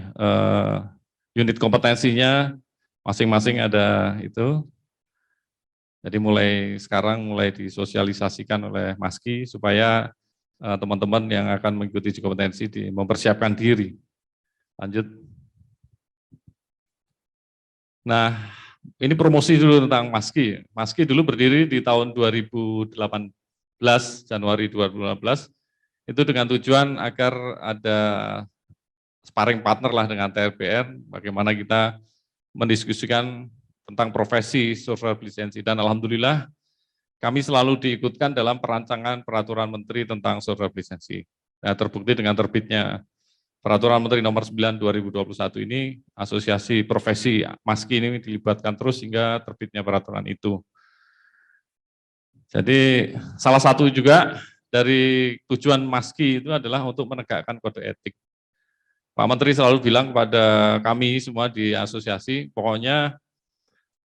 unit kompetensinya masing-masing ada itu. Jadi mulai sekarang mulai disosialisasikan oleh Maski supaya teman-teman yang akan mengikuti uji kompetensi mempersiapkan diri. Lanjut. Nah, ini promosi dulu tentang Maski. Maski dulu berdiri di tahun 2018, Januari 2018, itu dengan tujuan agar ada sparring partner lah dengan TRBR, bagaimana kita mendiskusikan tentang profesi survei lisensi. Dan alhamdulillah kami selalu diikutkan dalam perancangan peraturan menteri tentang survei lisensi. Nah, terbukti dengan terbitnya peraturan menteri nomor 9 2021 ini, asosiasi profesi Maski ini dilibatkan terus hingga terbitnya peraturan itu. Jadi salah satu juga dari tujuan Maski itu adalah untuk menegakkan kode etik. Pak Menteri selalu bilang kepada kami semua di asosiasi, pokoknya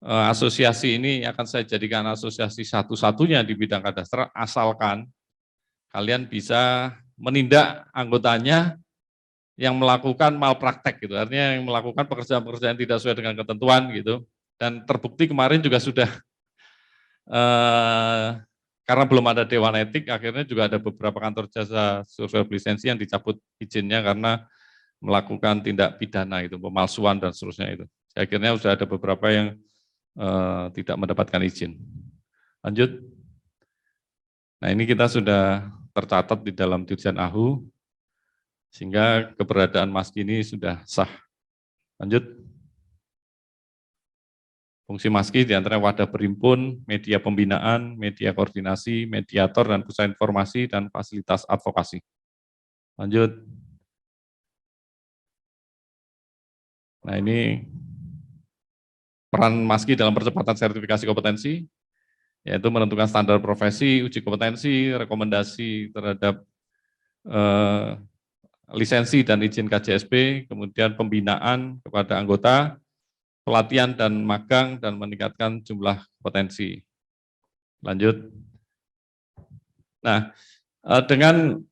asosiasi ini akan saya jadikan asosiasi satu-satunya di bidang kadastral, asalkan kalian bisa menindak anggotanya yang melakukan malpraktek gitu, artinya yang melakukan pekerjaan-pekerjaan tidak sesuai dengan ketentuan gitu. Dan terbukti kemarin juga sudah karena belum ada dewan etik, akhirnya juga ada beberapa kantor jasa survei lisensi yang dicabut izinnya karena melakukan tindak pidana itu, pemalsuan dan seterusnya itu. Akhirnya sudah ada beberapa yang tidak mendapatkan izin. Lanjut. Nah ini kita sudah tercatat di dalam Dirjen AHU, sehingga keberadaan Maski ini sudah sah. Lanjut. Fungsi Maski diantara wadah berhimpun, media pembinaan, media koordinasi, mediator dan pusat informasi, dan fasilitas advokasi. Lanjut. Nah ini peran Maski dalam percepatan sertifikasi kompetensi, yaitu menentukan standar profesi, uji kompetensi, rekomendasi terhadap lisensi dan izin KJSP, kemudian pembinaan kepada anggota, pelatihan dan magang, dan meningkatkan jumlah kompetensi. Lanjut. Nah, dengan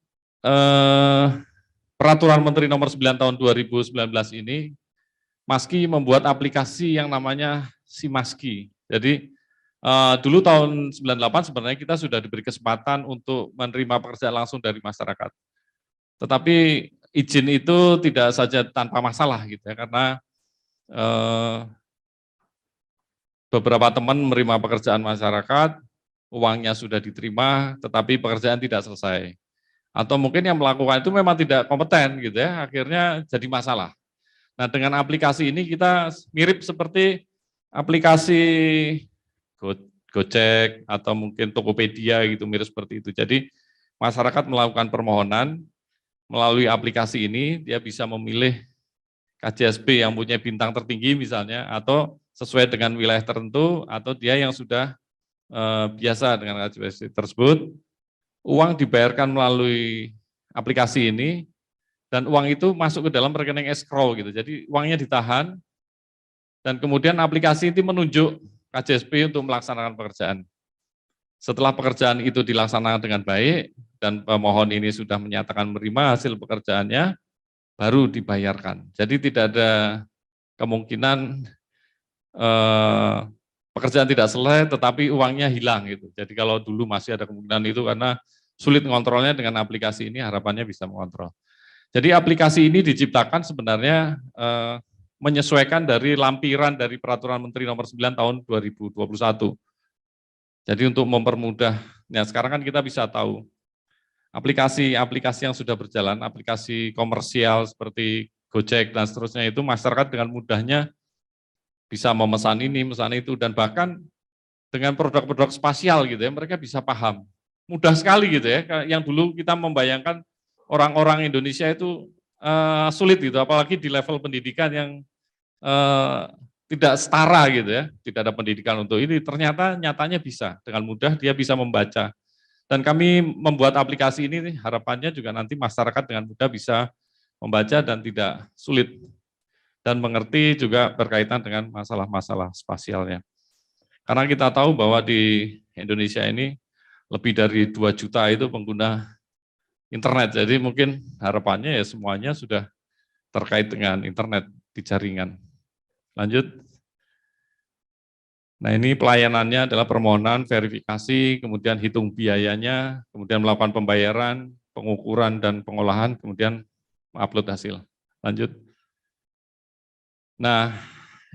Peraturan Menteri Nomor 9 Tahun 2019 ini, Maski membuat aplikasi yang namanya SiMaski. Jadi dulu tahun 98 sebenarnya kita sudah diberi kesempatan untuk menerima pekerjaan langsung dari masyarakat. Tetapi izin itu tidak saja tanpa masalah gitu ya, karena beberapa teman menerima pekerjaan masyarakat, uangnya sudah diterima, tetapi pekerjaan tidak selesai. Atau mungkin yang melakukan itu memang tidak kompeten gitu ya, akhirnya jadi masalah. Nah, dengan aplikasi ini kita mirip seperti aplikasi Gojek atau mungkin Tokopedia gitu, mirip seperti itu. Jadi masyarakat melakukan permohonan melalui aplikasi ini, dia bisa memilih KJSP yang punya bintang tertinggi misalnya, atau sesuai dengan wilayah tertentu, atau dia yang sudah biasa dengan KJSP tersebut, uang dibayarkan melalui aplikasi ini, dan uang itu masuk ke dalam rekening escrow gitu. Jadi uangnya ditahan, dan kemudian aplikasi itu menunjuk KJSP untuk melaksanakan pekerjaan. Setelah pekerjaan itu dilaksanakan dengan baik, dan pemohon ini sudah menyatakan menerima hasil pekerjaannya, baru dibayarkan. Jadi tidak ada kemungkinan pekerjaan tidak selesai, tetapi uangnya hilang gitu. Jadi kalau dulu masih ada kemungkinan itu karena sulit mengontrolnya, dengan aplikasi ini harapannya bisa mengontrol. Jadi aplikasi ini diciptakan sebenarnya menyesuaikan dari lampiran dari Peraturan Menteri Nomor 9 tahun 2021. Jadi untuk mempermudah, ya sekarang kan kita bisa tahu aplikasi-aplikasi yang sudah berjalan, aplikasi komersial seperti Gojek dan seterusnya itu, masyarakat dengan mudahnya bisa memesan ini, memesan itu, dan bahkan dengan produk-produk spasial gitu ya, mereka bisa paham. Mudah sekali gitu ya, yang dulu kita membayangkan orang-orang Indonesia itu sulit gitu, apalagi di level pendidikan yang tidak setara gitu ya, tidak ada pendidikan untuk ini, ternyata nyatanya bisa, dengan mudah dia bisa membaca. Dan kami membuat aplikasi ini, harapannya juga nanti masyarakat dengan mudah bisa membaca dan tidak sulit, dan mengerti juga berkaitan dengan masalah-masalah spasialnya. Karena kita tahu bahwa di Indonesia ini lebih dari 2 juta itu pengguna internet, jadi mungkin harapannya ya semuanya sudah terkait dengan internet di jaringan. Lanjut. Nah, ini pelayanannya adalah permohonan, verifikasi, kemudian hitung biayanya, kemudian melakukan pembayaran, pengukuran dan pengolahan, kemudian upload hasil. Lanjut. Nah,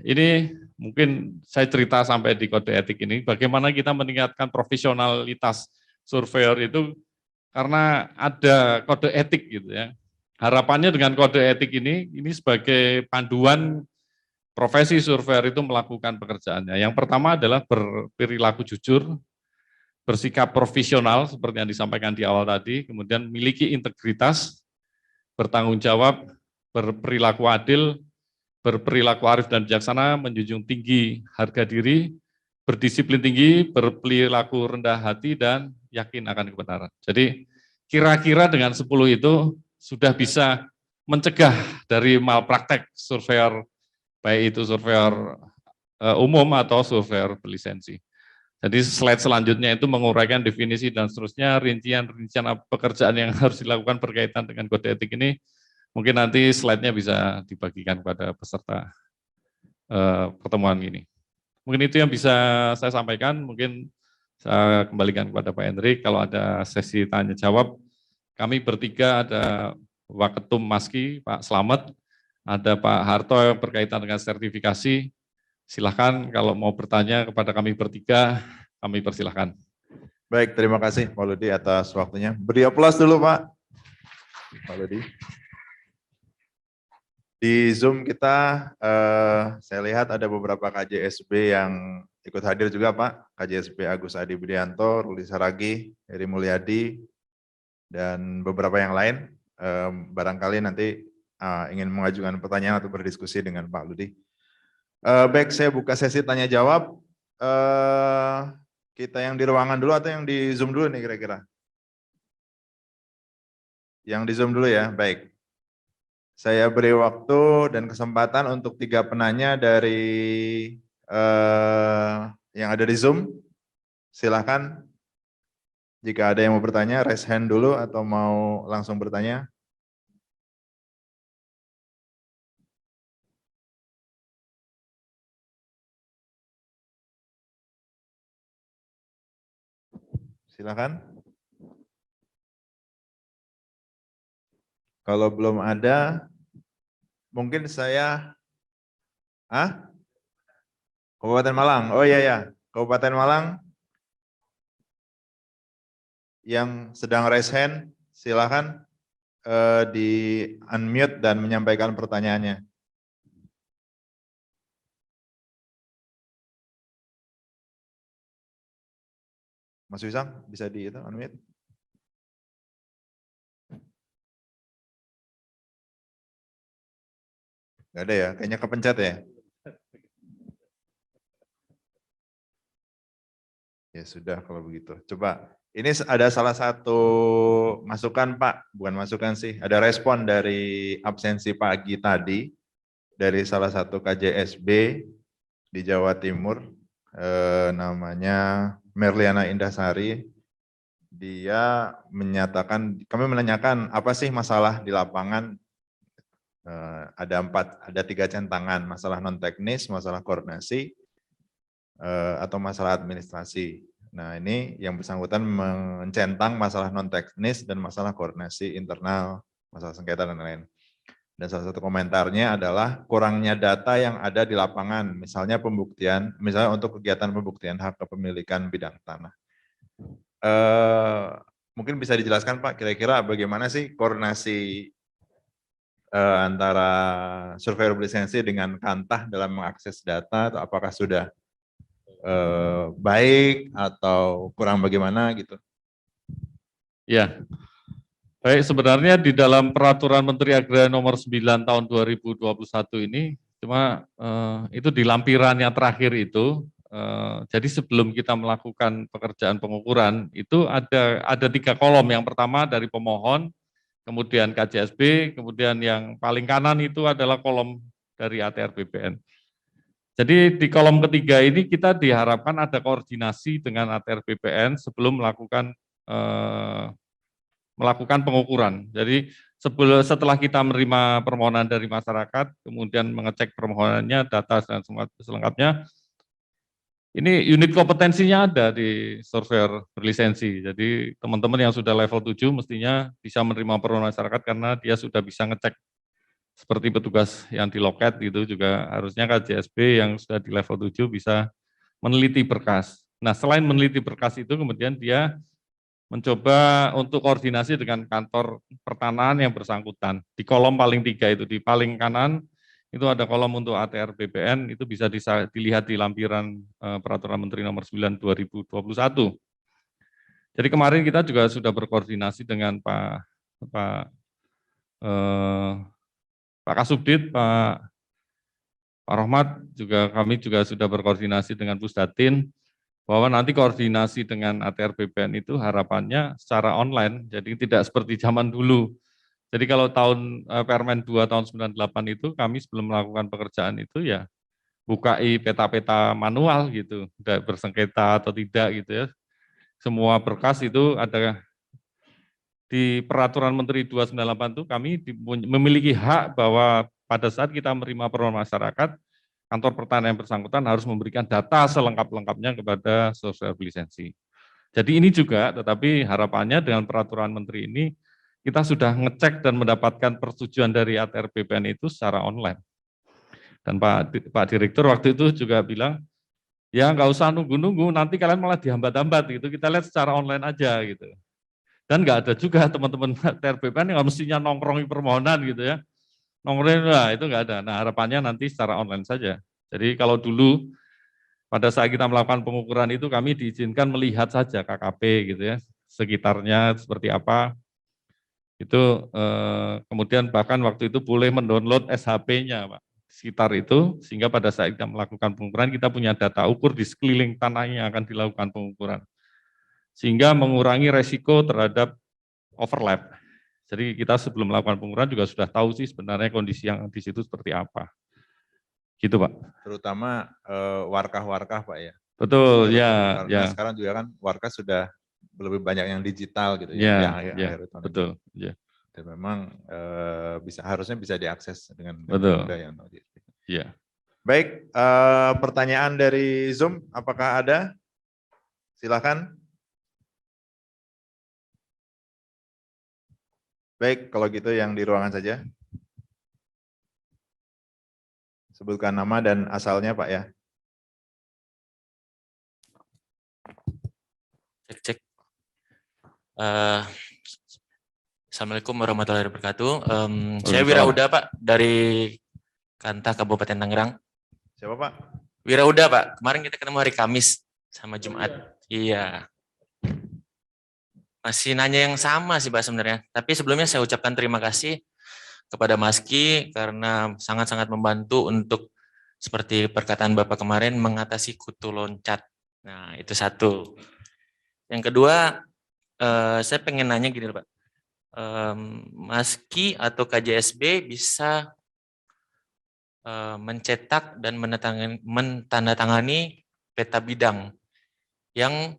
ini mungkin saya cerita sampai di kode etik ini, bagaimana kita meningkatkan profesionalitas surveyor itu karena ada kode etik gitu ya. Harapannya dengan kode etik ini sebagai panduan profesi surveyor itu melakukan pekerjaannya. Yang pertama adalah berperilaku jujur, bersikap profesional seperti yang disampaikan di awal tadi, kemudian memiliki integritas, bertanggung jawab, berperilaku adil, berperilaku arif dan bijaksana, menjunjung tinggi harga diri, berdisiplin tinggi, berperilaku rendah hati, dan yakin akan kebenaran. Jadi kira-kira dengan 10 itu sudah bisa mencegah dari malpraktek surveyor, baik itu surveyor umum atau surveyor berlisensi. Jadi slide selanjutnya itu menguraikan definisi dan seterusnya, rincian-rincian pekerjaan yang harus dilakukan berkaitan dengan kode etik ini. Mungkin nanti slide-nya bisa dibagikan kepada peserta pertemuan ini. Mungkin itu yang bisa saya sampaikan, mungkin saya kembalikan kepada Pak Hendrik. Kalau ada sesi tanya jawab, kami bertiga ada Waketum Maski, Pak Slamet, ada Pak Harto yang berkaitan dengan sertifikasi. Silahkan kalau mau bertanya kepada kami bertiga, kami persilahkan. Baik, terima kasih Pak Ludi atas waktunya. Beri aplaus dulu Pak. Pak Ludi. Di Zoom kita, saya lihat ada beberapa KJSB yang ikut hadir juga Pak. KJSB Agus Adi Budianto, Ruli Saragi, Heri Mulyadi, dan beberapa yang lain. Barangkali nanti ingin mengajukan pertanyaan atau berdiskusi dengan Pak Ludi. Baik, saya buka sesi tanya jawab. Kita yang di ruangan dulu atau yang di Zoom dulu nih kira-kira? Yang di Zoom dulu ya, baik. Saya beri waktu dan kesempatan untuk 3 penanya dari yang ada di Zoom. Silakan. Jika ada yang mau bertanya, raise hand dulu atau mau langsung bertanya. Silakan. Kalau belum ada, mungkin saya, Kabupaten Malang. Oh iya ya, Kabupaten Malang yang sedang raise hand, silakan di unmute dan menyampaikan pertanyaannya. Mas Wisam, bisa di itu unmute? Nggak ada ya, kayaknya kepencet ya. Ya sudah kalau begitu. Coba, ini ada salah satu masukan Pak, bukan masukan sih, ada respon dari absensi pagi tadi dari salah satu KJSB di Jawa Timur, namanya Merliana Indasari. Dia menyatakan, kami menanyakan apa sih masalah di lapangan. Ada 3 centangan, masalah non teknis, masalah koordinasi, atau masalah administrasi. Nah ini yang bersangkutan mencentang masalah non teknis dan masalah koordinasi internal, masalah sengketa dan lain-lain. Dan salah satu komentarnya adalah kurangnya data yang ada di lapangan, misalnya pembuktian, misalnya untuk kegiatan pembuktian hak kepemilikan bidang tanah. Mungkin bisa dijelaskan Pak, kira-kira bagaimana sih koordinasi antara surveyor berlisensi dengan Kantah dalam mengakses data, atau apakah sudah baik atau kurang bagaimana gitu? Ya, baik, sebenarnya di dalam Peraturan Menteri Agraria Nomor 9 Tahun 2021 ini, cuma itu di lampiran yang terakhir itu, jadi sebelum kita melakukan pekerjaan pengukuran, itu ada 3 kolom. Yang pertama dari pemohon, kemudian KJSB, kemudian yang paling kanan itu adalah kolom dari ATR BPN. Jadi di kolom ketiga ini kita diharapkan ada koordinasi dengan ATR BPN sebelum melakukan pengukuran. Jadi setelah kita menerima permohonan dari masyarakat, kemudian mengecek permohonannya, data dan selengkapnya, ini unit kompetensinya ada di surveyor berlisensi. Jadi teman-teman yang sudah level 7 mestinya bisa menerima permohonan masyarakat karena dia sudah bisa ngecek seperti petugas yang di loket gitu, juga harusnya KJSB yang sudah di level 7 bisa meneliti berkas. Nah, selain meneliti berkas itu kemudian dia mencoba untuk koordinasi dengan kantor pertanahan yang bersangkutan. Di kolom paling 3 itu, di paling kanan itu ada kolom untuk ATR BPN, itu bisa dilihat di lampiran Peraturan Menteri Nomor 9 2021. Jadi kemarin kita juga sudah berkoordinasi dengan Pak Kasubdit, Pak Rohmat, kami juga sudah berkoordinasi dengan Pusdatin, bahwa nanti koordinasi dengan ATR BPN itu harapannya secara online, jadi tidak seperti zaman dulu. Jadi kalau tahun Permen 2 tahun 98 itu kami sebelum melakukan pekerjaan itu ya bukai peta-peta manual gitu, tidak bersengketa atau tidak gitu ya. Semua berkas itu ada di Peraturan Menteri 298 itu kami memiliki hak bahwa pada saat kita menerima permohonan masyarakat, kantor pertanian yang bersangkutan harus memberikan data selengkap-lengkapnya kepada surveyor berlisensi. Jadi ini juga, tetapi harapannya dengan peraturan menteri ini, kita sudah ngecek dan mendapatkan persetujuan dari ATR BPN itu secara online. Dan Pak Direktur waktu itu juga bilang, ya nggak usah nunggu-nunggu, nanti kalian malah dihambat-hambat gitu, kita lihat secara online aja gitu. Dan nggak ada juga teman-teman ATR BPN yang mestinya nongkrongi permohonan gitu ya. Nongkrongin, nah itu nggak ada. Nah harapannya nanti secara online saja. Jadi kalau dulu pada saat kita melakukan pengukuran itu kami diizinkan melihat saja KKP gitu ya, sekitarnya seperti apa. Itu kemudian bahkan waktu itu boleh mendownload SHP-nya Pak, sekitar itu, sehingga pada saat kita melakukan pengukuran kita punya data ukur di sekeliling tanah yang akan dilakukan pengukuran. Sehingga mengurangi resiko terhadap overlap. Jadi kita sebelum melakukan pengukuran juga sudah tahu sih sebenarnya kondisi yang di situ seperti apa. Gitu Pak. Terutama warkah-warkah Pak ya. Betul, ya. Karena sekarang juga kan warkah sudah lebih banyak yang digital gitu ya. Betul. Ya. Dan memang harusnya bisa diakses dengan mudah yang ya. Baik, pertanyaan dari Zoom, apakah ada? Silakan. Baik, kalau gitu yang di ruangan saja. Sebutkan nama dan asalnya Pak ya. Cek. Assalamualaikum warahmatullahi wabarakatuh. Saya Waalaikumsalam. Wirauda Pak dari Kanta Kabupaten Tangerang. Siapa Pak? Wirauda Pak, kemarin kita ketemu hari Kamis sama Jumat. Iya. Masih nanya yang sama sih Pak sebenarnya. Tapi sebelumnya saya ucapkan terima kasih kepada Mas Ki karena sangat-sangat membantu untuk seperti perkataan Bapak kemarin mengatasi kutu loncat. Nah itu satu. Yang kedua, saya pengen nanya gini Pak. Mas Ki atau KJSB bisa mencetak dan mentandatangani peta bidang yang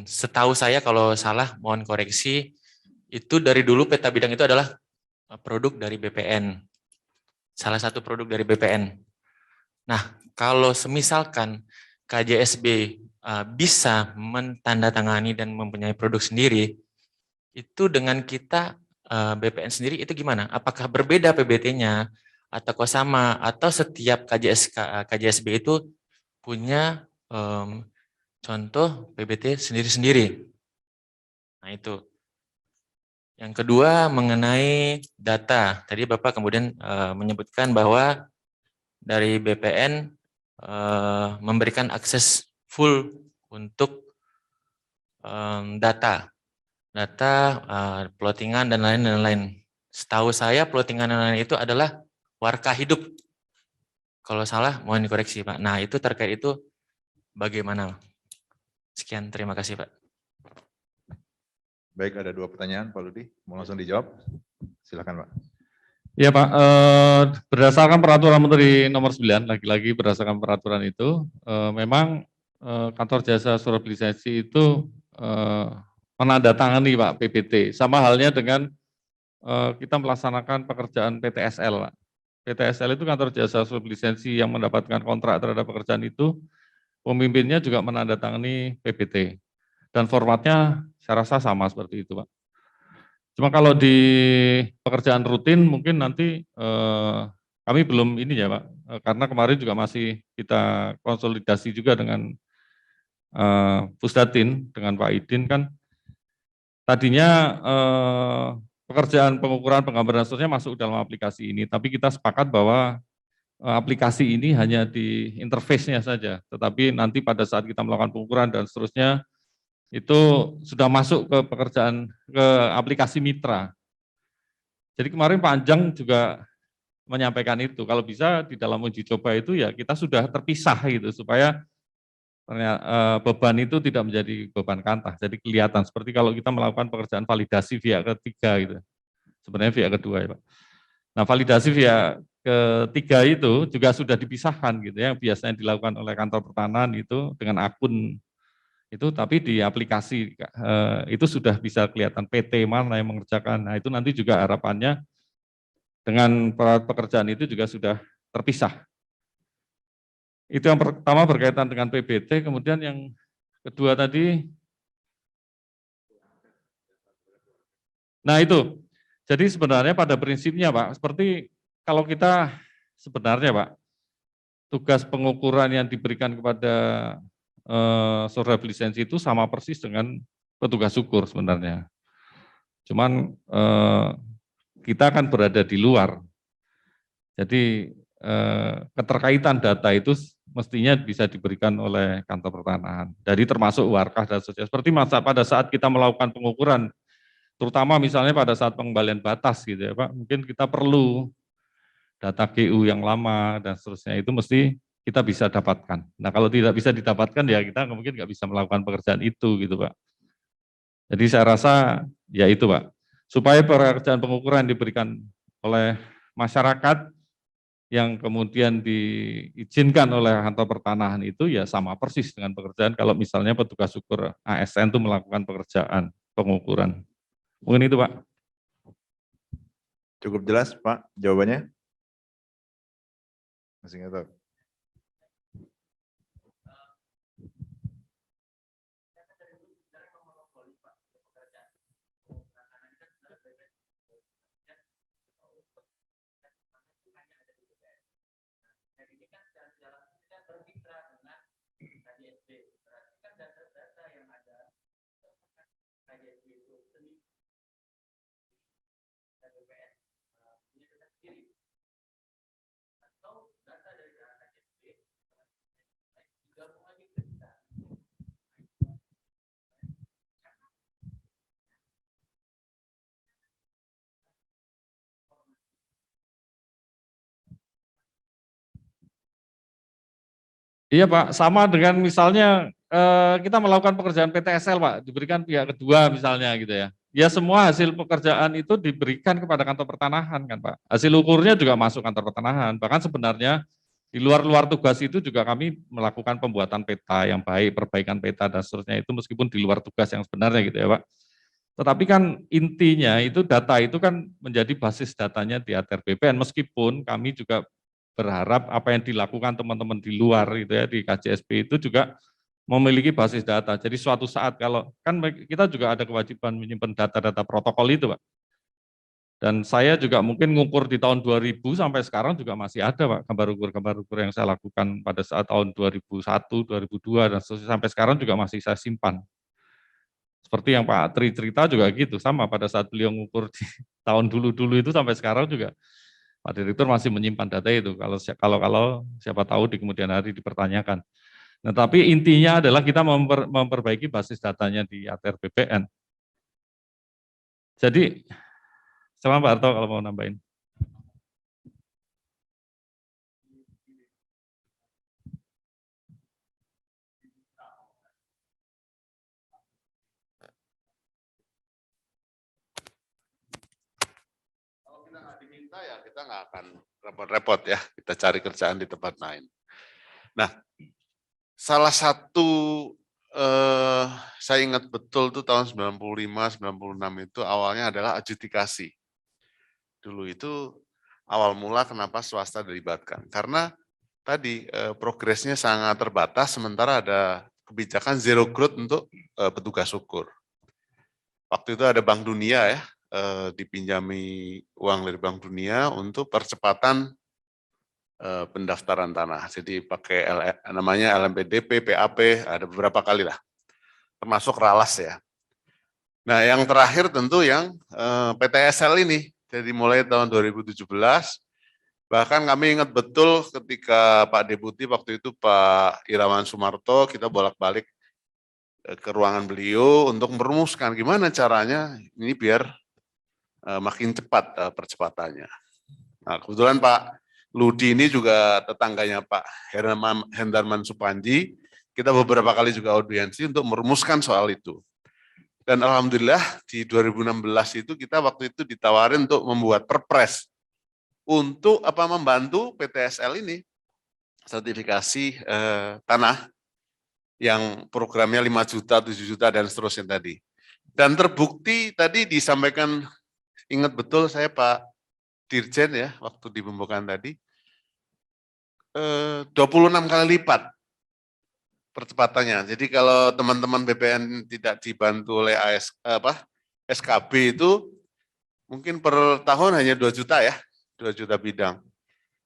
setahu saya kalau salah mohon koreksi, itu dari dulu peta bidang itu adalah produk dari BPN, salah satu produk dari BPN. Nah kalau semisalkan KJSB bisa mentandatangani dan mempunyai produk sendiri, itu dengan kita BPN sendiri itu gimana? Apakah berbeda PBT-nya atau sama atau setiap KJSB itu punya contoh PBT sendiri-sendiri? Nah itu. Yang kedua mengenai data. Tadi Bapak kemudian menyebutkan bahwa dari BPN memberikan akses full untuk data plottingan dan lain-lain. Setahu saya plottingan dan lain-lain itu adalah warka hidup. Kalau salah mohon dikoreksi Pak. Nah itu terkait itu bagaimana? Sekian, terima kasih Pak. Baik, ada 2 pertanyaan Pak Ludi. Mau langsung dijawab? Silakan Pak. Ya Pak, berdasarkan peraturan Menteri nomor 9, lagi-lagi berdasarkan peraturan itu, memang kantor jasa surat lisensi itu menandatangani Pak PBT. Sama halnya dengan kita melaksanakan pekerjaan PTSL. Pak. PTSL itu kantor jasa surat lisensi yang mendapatkan kontrak terhadap pekerjaan itu, pemimpinnya juga menandatangani PBT. Dan formatnya saya rasa sama seperti itu Pak. Cuma kalau di pekerjaan rutin mungkin nanti kami belum ini ya Pak, karena kemarin juga masih kita konsolidasi juga dengan Pusdatin, dengan Pak Idin kan, tadinya pekerjaan pengukuran penggambaran seterusnya masuk dalam aplikasi ini, tapi kita sepakat bahwa aplikasi ini hanya di interface-nya saja, tetapi nanti pada saat kita melakukan pengukuran dan seterusnya, itu sudah masuk ke pekerjaan, ke aplikasi mitra. Jadi kemarin Pak Anjang juga menyampaikan itu, kalau bisa di dalam uji coba itu ya kita sudah terpisah gitu, supaya beban itu tidak menjadi beban kantah, jadi kelihatan seperti kalau kita melakukan pekerjaan validasi via ketiga gitu, sebenarnya via kedua ya Pak. Nah validasi via ketiga itu juga sudah dipisahkan gitu ya, biasanya dilakukan oleh kantor pertanahan itu dengan akun itu, tapi di aplikasi itu sudah bisa kelihatan PT mana yang mengerjakan. Nah itu nanti juga harapannya dengan pekerjaan itu juga sudah terpisah. Itu yang pertama berkaitan dengan PBT, kemudian yang kedua tadi, nah itu, jadi sebenarnya pada prinsipnya Pak, seperti kalau kita sebenarnya Pak, tugas pengukuran yang diberikan kepada surat lisensi itu sama persis dengan petugas ukur sebenarnya. Cuman kita kan berada di luar, jadi keterkaitan data itu mestinya bisa diberikan oleh kantor pertanahan. Jadi termasuk warkah dan seterusnya. Seperti pada saat kita melakukan pengukuran, terutama misalnya pada saat pengembalian batas gitu ya Pak, mungkin kita perlu data GU yang lama dan seterusnya itu mesti kita bisa dapatkan. Nah kalau tidak bisa didapatkan ya kita mungkin nggak bisa melakukan pekerjaan itu gitu Pak. Jadi saya rasa ya itu Pak, supaya pekerjaan pengukuran diberikan oleh masyarakat yang kemudian diizinkan oleh kantor pertanahan itu ya sama persis dengan pekerjaan kalau misalnya petugas ukur ASN itu melakukan pekerjaan pengukuran. Mungkin itu Pak. Cukup jelas Pak jawabannya? Masih nggak tahu. Iya Pak, sama dengan misalnya kita melakukan pekerjaan PTSL Pak, diberikan pihak kedua misalnya gitu ya. Ya semua hasil pekerjaan itu diberikan kepada kantor pertanahan kan Pak. Hasil ukurnya juga masuk kantor pertanahan. Bahkan sebenarnya di luar tugas itu juga kami melakukan pembuatan peta yang baik, perbaikan peta dan seterusnya itu meskipun di luar tugas yang sebenarnya gitu ya Pak. Tetapi kan intinya itu data itu kan menjadi basis datanya di ATR BPN meskipun kami juga berharap apa yang dilakukan teman-teman di luar gitu ya di KJSP itu juga memiliki basis data. Jadi suatu saat kalau kan kita juga ada kewajiban menyimpan data-data protokol itu, Pak. Dan saya juga mungkin ngukur di tahun 2000 sampai sekarang juga masih ada, Pak, gambar ukur yang saya lakukan pada saat tahun 2001, 2002 dan seterusnya sampai sekarang juga masih saya simpan. Seperti yang Pak Tri cerita juga gitu, sama pada saat beliau ngukur di tahun dulu-dulu itu sampai sekarang juga Pak Direktur masih menyimpan data itu, kalau siapa tahu di kemudian hari dipertanyakan. Nah, tapi intinya adalah kita memperbaiki basis datanya di ATR BPN. Jadi, sama Pak Harto kalau mau nambahin. Diminta ya kita nggak akan repot-repot ya, kita cari kerjaan di tempat lain. Nah, salah satu saya ingat betul tuh tahun 95, 96 itu awalnya adalah adjudikasi. Dulu itu awal mula kenapa swasta dilibatkan. Karena tadi progresnya sangat terbatas, sementara ada kebijakan zero growth untuk petugas ukur. Waktu itu ada Bank Dunia ya, dipinjami uang dari Bank Dunia untuk percepatan pendaftaran tanah. Jadi pakai namanya LMPDP, PAP, ada beberapa kali lah, termasuk ralas ya. Nah yang terakhir tentu yang PTSL ini, jadi mulai tahun 2017, bahkan kami ingat betul ketika Pak Deputi waktu itu Pak Irawan Sumarto, kita bolak-balik ke ruangan beliau untuk merumuskan gimana caranya ini biar makin cepat percepatannya. Nah, kebetulan Pak Ludi ini juga tetangganya Pak Hendarman Supanji, kita beberapa kali juga audiensi untuk merumuskan soal itu. Dan alhamdulillah di 2016 itu kita waktu itu ditawarin untuk membuat perpres untuk membantu PTSL ini sertifikasi tanah yang programnya 5 juta, 7 juta dan seterusnya tadi. Dan terbukti tadi disampaikan, ingat betul saya Pak Dirjen ya, waktu di pembukaan tadi, 26 kali lipat percepatannya. Jadi kalau teman-teman BPN tidak dibantu oleh SKB itu, mungkin per tahun hanya 2 juta ya, 2 juta bidang.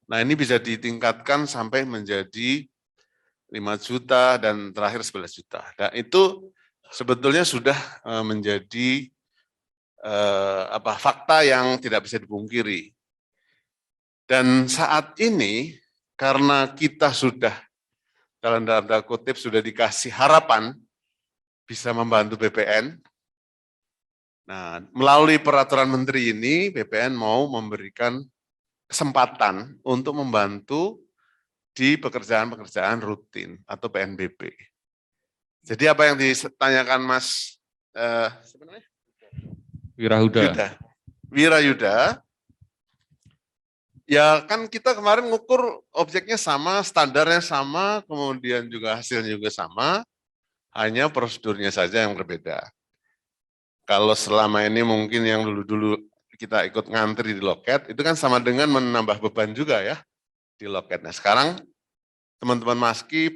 Nah ini bisa ditingkatkan sampai menjadi 5 juta dan terakhir 11 juta. Nah itu sebetulnya sudah menjadi fakta yang tidak bisa dipungkiri. Dan saat ini karena kita sudah dalam tanda kutip sudah dikasih harapan bisa membantu BPN. Nah, melalui peraturan menteri ini BPN mau memberikan kesempatan untuk membantu di pekerjaan-pekerjaan rutin atau PNBP. Jadi apa yang ditanyakan Mas sebenarnya? Wirayuda, ya kan kita kemarin ngukur objeknya sama, standarnya sama, kemudian juga hasilnya juga sama, hanya prosedurnya saja yang berbeda. Kalau selama ini mungkin yang dulu-dulu kita ikut ngantri di loket, itu kan sama dengan menambah beban juga ya di loket. Nah sekarang teman-teman Maski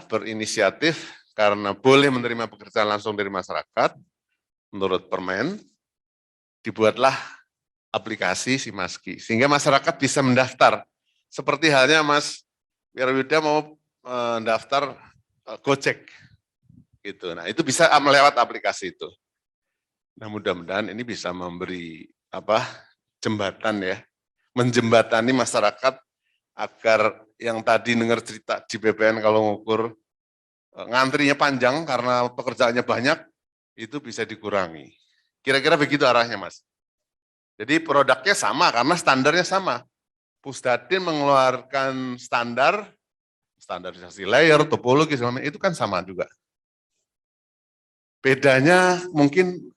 berinisiatif karena boleh menerima pekerjaan langsung dari masyarakat, menurut Permen, dibuatlah aplikasi si Maski, sehingga masyarakat bisa mendaftar. Seperti halnya Mas Wirayuda mau mendaftar Gojek, gitu. Nah itu bisa melewat aplikasi itu. Nah mudah-mudahan ini bisa memberi jembatan ya, menjembatani masyarakat agar yang tadi dengar cerita di BPN kalau ngukur ngantrinya panjang karena pekerjaannya banyak, itu bisa dikurangi. Kira-kira begitu arahnya Mas. Jadi produknya sama karena standarnya sama. Pusdatin mengeluarkan standar standarisasi layer, topologi, segala macam, itu kan sama juga. Bedanya mungkin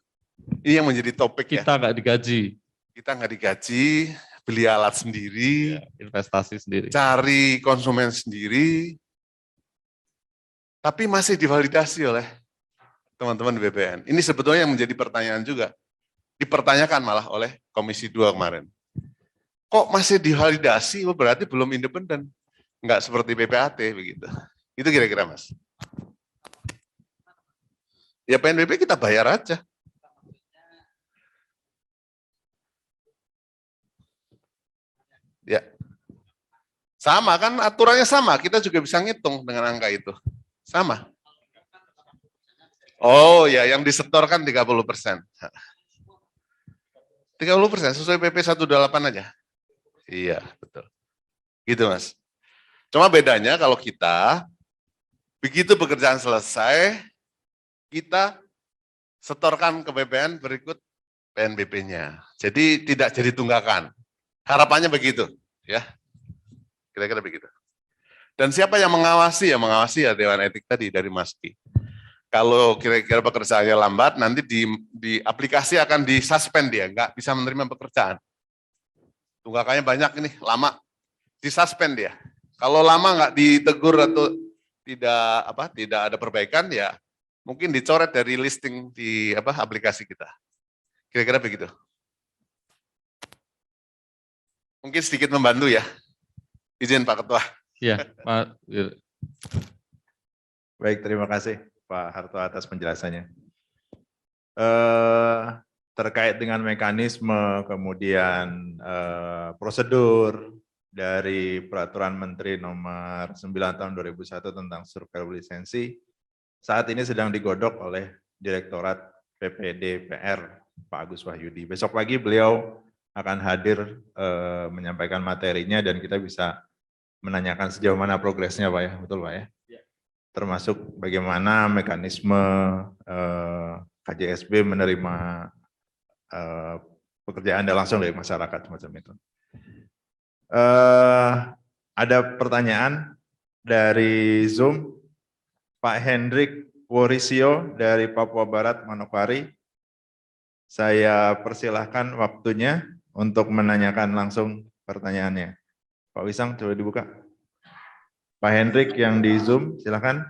ini yang menjadi topik ya. Kita nggak digaji, Kita nggak digaji, beli alat sendiri, investasi sendiri. cari konsumen sendiri, tapi masih divalidasi oleh teman-teman BPN. Ini sebetulnya yang menjadi pertanyaan juga. Dipertanyakan malah oleh Komisi 2 kemarin. Kok masih divalidasi, berarti belum independen. Enggak seperti PPAT begitu. Itu kira-kira Mas. Ya PNBP kita bayar aja. Ya. Sama kan, aturannya sama, kita juga bisa ngitung dengan angka itu. Sama. Oh ya, yang disetorkan 30%. 30% sesuai PP 18 aja. Iya, betul. Gitu Mas. Cuma bedanya kalau kita, begitu pekerjaan selesai, kita setorkan ke BPN berikut PNBP-nya. Jadi tidak jadi tunggakan. Harapannya begitu, ya. Kira-kira begitu. Dan siapa yang mengawasi? Yang mengawasi ya Dewan Etik tadi dari Mas Ki. Kalau kira-kira pekerjaannya lambat, nanti di aplikasi akan disuspend dia, nggak bisa menerima pekerjaan. Tunggakannya banyak ini, lama, disuspend dia. Kalau lama nggak ditegur atau tidak ada perbaikan, ya mungkin dicoret dari listing di aplikasi kita. Kira-kira begitu. Mungkin sedikit membantu ya. Izin Pak Ketua. Iya, Pak. Baik, terima kasih Pak Harto atas penjelasannya. Terkait dengan mekanisme, kemudian prosedur dari Peraturan Menteri Nomor 9 Tahun 2001 tentang survei lisensi, saat ini sedang digodok oleh Direktorat PPD PR Pak Agus Wahyudi. Besok pagi beliau akan hadir menyampaikan materinya dan kita bisa menanyakan sejauh mana progresnya Pak ya, betul Pak ya? Termasuk bagaimana mekanisme KJSB menerima pekerjaan langsung dari masyarakat semacam itu. Ada pertanyaan dari Zoom, Pak Hendrik Worisio dari Papua Barat, Manokwari. Saya persilahkan waktunya untuk menanyakan langsung pertanyaannya. Pak Wisang, coba dibuka. Pak Hendrik yang di Zoom, silakan.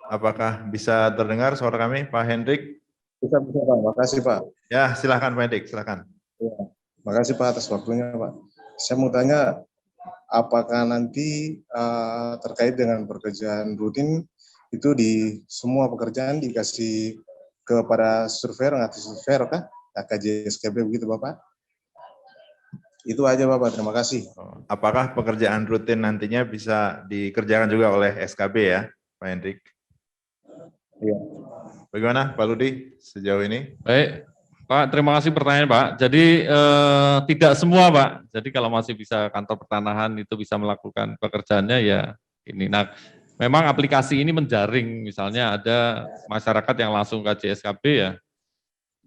Apakah bisa terdengar suara kami, Pak Hendrik? Bisa, Pak. Makasih, Pak. Ya, silakan Pak Hendrik, silakan. Ya, makasih Pak atas waktunya, Pak. Saya mau tanya, apakah nanti terkait dengan pekerjaan rutin itu di semua pekerjaan dikasih kepada surveyor atau surveyor kah? KJSKB begitu Bapak? Itu aja Bapak, terima kasih. Apakah pekerjaan rutin nantinya bisa dikerjakan juga oleh SKB ya, Pak Hendrik? Iya. Bagaimana Pak Ludi sejauh ini? Baik, Pak, terima kasih pertanyaan Pak. Jadi tidak semua Pak. Jadi kalau masih bisa kantor pertanahan itu bisa melakukan pekerjaannya ya ini. Nah, memang aplikasi ini menjaring, misalnya ada masyarakat yang langsung ke KJSKB ya,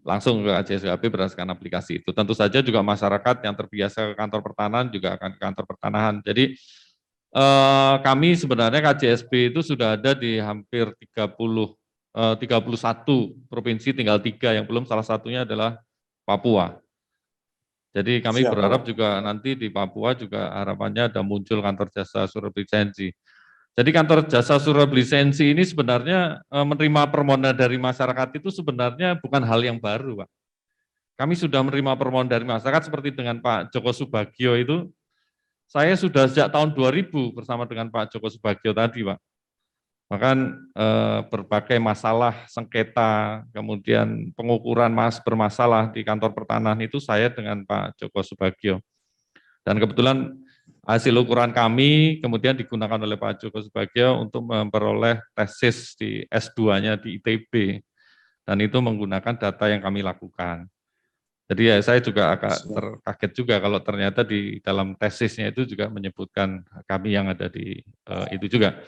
langsung ke KJSKB berdasarkan aplikasi itu. Tentu saja juga masyarakat yang terbiasa ke kantor pertanahan juga akan ke kantor pertanahan. Jadi kami sebenarnya KJSB itu sudah ada di hampir 31 provinsi, tinggal 3 yang belum, salah satunya adalah Papua. Jadi kami berharap juga nanti di Papua juga harapannya ada muncul kantor jasa surat lisensi. Jadi kantor jasa surat lisensi ini sebenarnya menerima permohonan dari masyarakat itu sebenarnya bukan hal yang baru, Pak. Kami sudah menerima permohonan dari masyarakat seperti dengan Pak Joko Subagio itu, saya sudah sejak tahun 2000 bersama dengan Pak Joko Subagio tadi, Pak. Bahkan berbagai masalah sengketa, kemudian pengukuran bermasalah di kantor pertanahan itu saya dengan Pak Joko Subagio. Dan kebetulan hasil ukuran kami kemudian digunakan oleh Pak Joko Subagio untuk memperoleh tesis di S2-nya di ITB. Dan itu menggunakan data yang kami lakukan. Jadi ya saya juga agak terkaget juga kalau ternyata di dalam tesisnya itu juga menyebutkan kami yang ada di itu juga.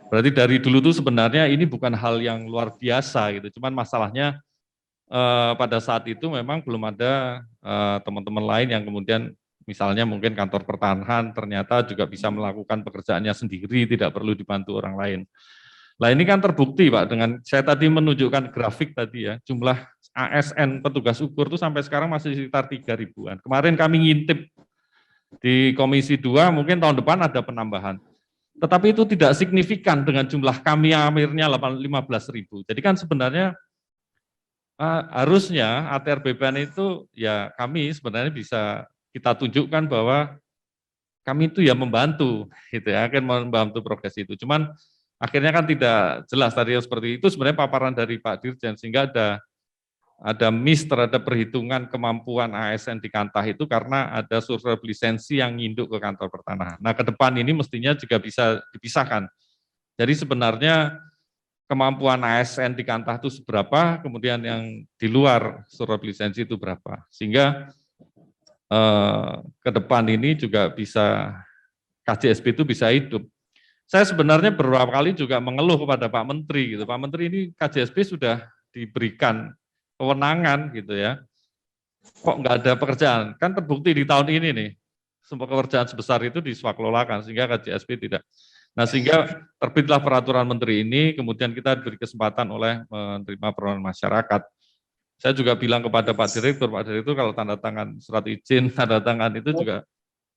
Berarti dari dulu tuh sebenarnya ini bukan hal yang luar biasa gitu, cuman masalahnya pada saat itu memang belum ada teman-teman lain yang kemudian misalnya mungkin kantor pertanahan ternyata juga bisa melakukan pekerjaannya sendiri, tidak perlu dibantu orang lain. Nah ini kan terbukti Pak, dengan saya tadi menunjukkan grafik tadi ya, jumlah ASN petugas ukur itu sampai sekarang masih sekitar 3.000-an. Kemarin kami ngintip di Komisi 2, mungkin tahun depan ada penambahan. Tetapi itu tidak signifikan dengan jumlah kami yang akhirnya 15.000. Jadi kan sebenarnya harusnya ATR BPN itu ya kami sebenarnya bisa kita tunjukkan bahwa kami itu ya membantu, gitu ya, akan membantu progres itu. Cuman akhirnya kan tidak jelas tadi seperti itu sebenarnya paparan dari Pak Dirjen, sehingga ada miss terhadap perhitungan kemampuan ASN di Kantah itu karena ada survei lisensi yang nginduk ke kantor pertanahan. Nah ke depan ini mestinya juga bisa dipisahkan. Jadi sebenarnya kemampuan ASN di Kantah itu seberapa, kemudian yang di luar survei lisensi itu berapa. Sehingga ke depan ini juga bisa KJSP itu bisa hidup. Saya sebenarnya beberapa kali juga mengeluh kepada Pak Menteri gitu. Pak Menteri, ini KJSP sudah diberikan kewenangan gitu ya. Kok nggak ada pekerjaan? Kan terbukti di tahun ini nih, semua pekerjaan sebesar itu diswakelolakan sehingga KJSP tidak. Nah sehingga terbitlah peraturan Menteri ini, kemudian kita diberi kesempatan oleh menerima permohonan masyarakat. Saya juga bilang kepada Pak Direktur kalau tanda tangan surat izin, tanda tangan itu juga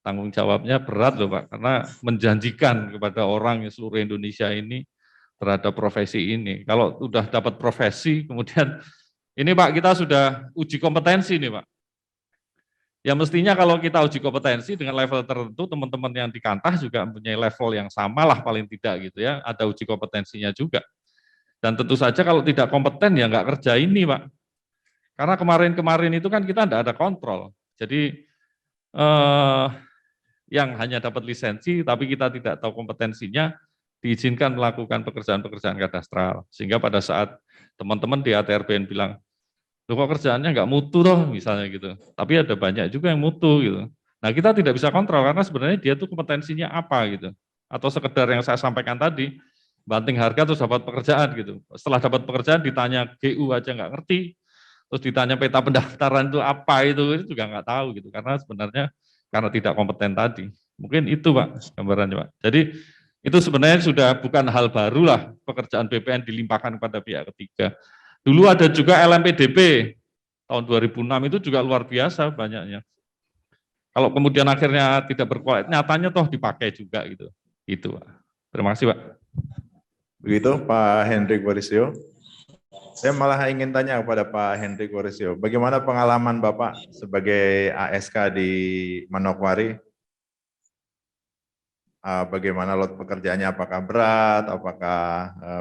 tanggung jawabnya berat loh Pak, karena menjanjikan kepada orang yang seluruh Indonesia ini terhadap profesi ini. Kalau sudah dapat profesi, kemudian ini Pak kita sudah uji kompetensi nih Pak. Ya mestinya kalau kita uji kompetensi dengan level tertentu, teman-teman yang di Kantah juga mempunyai level yang sama lah paling tidak gitu ya, ada uji kompetensinya juga. Dan tentu saja kalau tidak kompeten ya nggak kerja ini Pak. Karena kemarin-kemarin itu kan kita tidak ada kontrol. Jadi yang hanya dapat lisensi tapi kita tidak tahu kompetensinya, diizinkan melakukan pekerjaan-pekerjaan kadastral. Sehingga pada saat teman-teman di ATRBN bilang, loh kok kerjaannya nggak mutu toh misalnya gitu. Tapi ada banyak juga yang mutu gitu. Nah kita tidak bisa kontrol karena sebenarnya dia tuh kompetensinya apa gitu. Atau sekedar yang saya sampaikan tadi, banting harga terus dapat pekerjaan gitu. Setelah dapat pekerjaan ditanya GU aja nggak ngerti, terus ditanya peta pendaftaran itu apa itu juga nggak tahu gitu. Karena sebenarnya karena tidak kompeten tadi. Mungkin itu Pak gambarannya Pak. Jadi itu sebenarnya sudah bukan hal baru lah pekerjaan BPN dilimpahkan kepada pihak ketiga. Dulu ada juga LMPDP tahun 2006 itu juga luar biasa banyaknya. Kalau kemudian akhirnya tidak berkualitas, nyatanya toh dipakai juga gitu. Itu Pak. Terima kasih Pak. Begitu Pak Hendrik Warisio. Saya malah ingin tanya kepada Pak Hendrik Warisio, bagaimana pengalaman Bapak sebagai ASK di Manokwari? Bagaimana lot pekerjaannya, apakah berat, apakah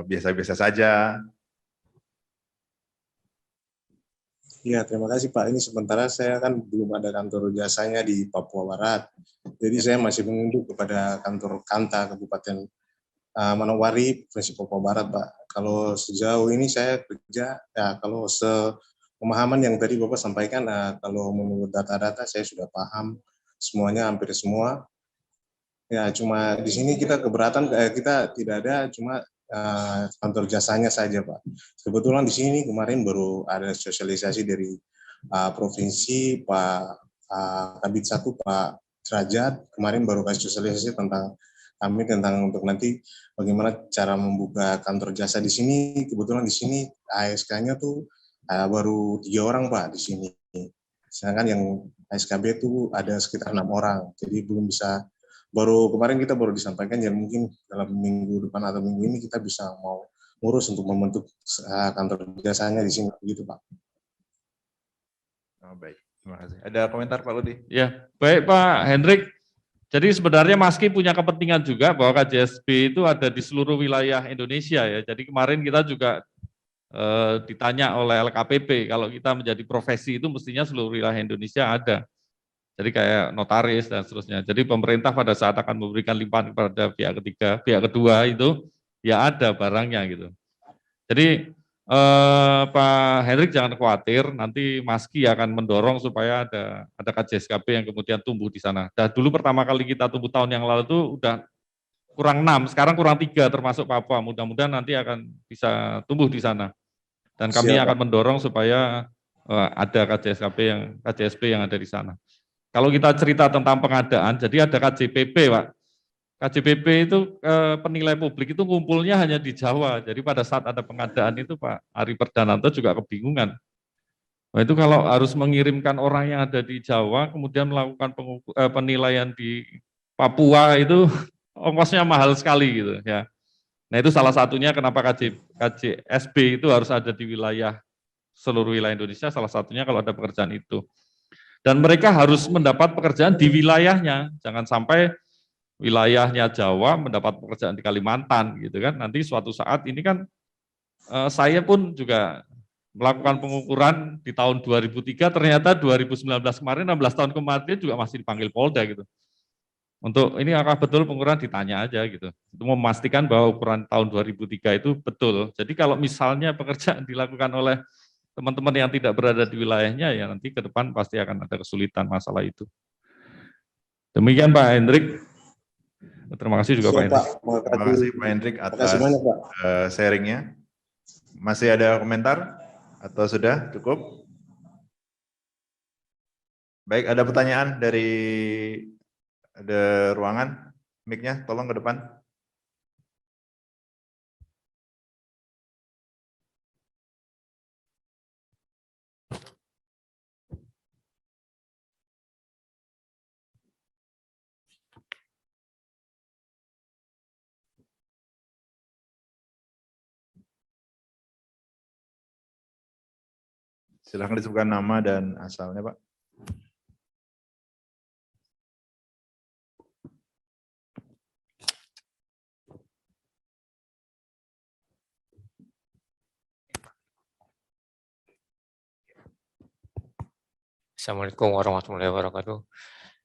biasa-biasa saja? Ya, terima kasih Pak. Ini sementara saya kan belum ada kantor jasanya di Papua Barat. Jadi saya masih menunduk kepada kantor Kantah Kabupaten Manokwari, Provinsi Papua Barat, Pak. Kalau sejauh ini saya kerja, ya kalau pemahaman yang tadi Bapak sampaikan, kalau menurut data-data saya sudah paham semuanya, hampir semua. Ya, cuma di sini kita keberatan, kita tidak ada, cuma kantor jasanya saja, Pak. Kebetulan di sini kemarin baru ada sosialisasi dari provinsi, Pak Kabid 1, Pak Derajat, kemarin baru kasih sosialisasi tentang untuk nanti bagaimana cara membuka kantor jasa di sini. Kebetulan di sini ASK-nya tuh baru 3 orang Pak di sini. Sedangkan yang ASKB itu ada sekitar 6 orang. Jadi belum bisa, kemarin kita baru disampaikan ya mungkin dalam minggu depan atau minggu ini kita bisa mau ngurus untuk membentuk kantor jasanya di sini gitu Pak. Oh, baik, terima kasih. Ada komentar Pak Ludi? Ya, baik Pak Hendrik. Jadi sebenarnya Maski punya kepentingan juga bahwa KJSP itu ada di seluruh wilayah Indonesia ya. Jadi kemarin kita juga ditanya oleh LKPP, kalau kita menjadi profesi itu mestinya seluruh wilayah Indonesia ada. Jadi kayak notaris dan seterusnya. Jadi pemerintah pada saat akan memberikan limpahan kepada pihak ketiga, pihak kedua itu ya ada barangnya gitu. Jadi Pak Hendrik jangan khawatir, nanti Maski akan mendorong supaya ada KJSKP yang kemudian tumbuh di sana. Dan dulu pertama kali kita tumbuh tahun yang lalu itu udah kurang 6, sekarang kurang 3 termasuk Papua. Mudah-mudahan nanti akan bisa tumbuh di sana. Dan kami Siap, Pak. akan mendorong supaya ada KJSP yang ada di sana. Kalau kita cerita tentang pengadaan, jadi ada KJPP, Pak. KJPP itu penilai publik itu ngumpulnya hanya di Jawa. Jadi pada saat ada pengadaan itu Pak Ari Perdananto juga kebingungan. Nah, itu kalau harus mengirimkan orang yang ada di Jawa, kemudian melakukan penilaian di Papua itu ongkosnya mahal sekali gitu ya. Nah itu salah satunya kenapa KJSB itu harus ada di wilayah seluruh wilayah Indonesia. Salah satunya kalau ada pekerjaan itu. Dan mereka harus mendapat pekerjaan di wilayahnya. Jangan sampai wilayahnya Jawa mendapat pekerjaan di Kalimantan gitu kan. Nanti suatu saat ini kan saya pun juga melakukan pengukuran di tahun 2003, ternyata 2019 kemarin 16 tahun kemarin juga masih dipanggil Polda gitu. Untuk ini apakah betul pengukuran ditanya aja gitu. Itu memastikan bahwa ukuran tahun 2003 itu betul. Jadi kalau misalnya pekerjaan dilakukan oleh teman-teman yang tidak berada di wilayahnya ya nanti ke depan pasti akan ada kesulitan masalah itu. Demikian Pak Hendrik. Terima kasih juga Siap, Pak Hendrik. Pak. Terima kasih Pak Hendrik atas Makasih banyak, Pak. sharingnya. Masih ada komentar atau sudah cukup? Baik, ada pertanyaan dari ruangan. Mic-nya tolong ke depan. Silakan disebutkan nama dan asalnya, Pak. Assalamualaikum warahmatullahi wabarakatuh.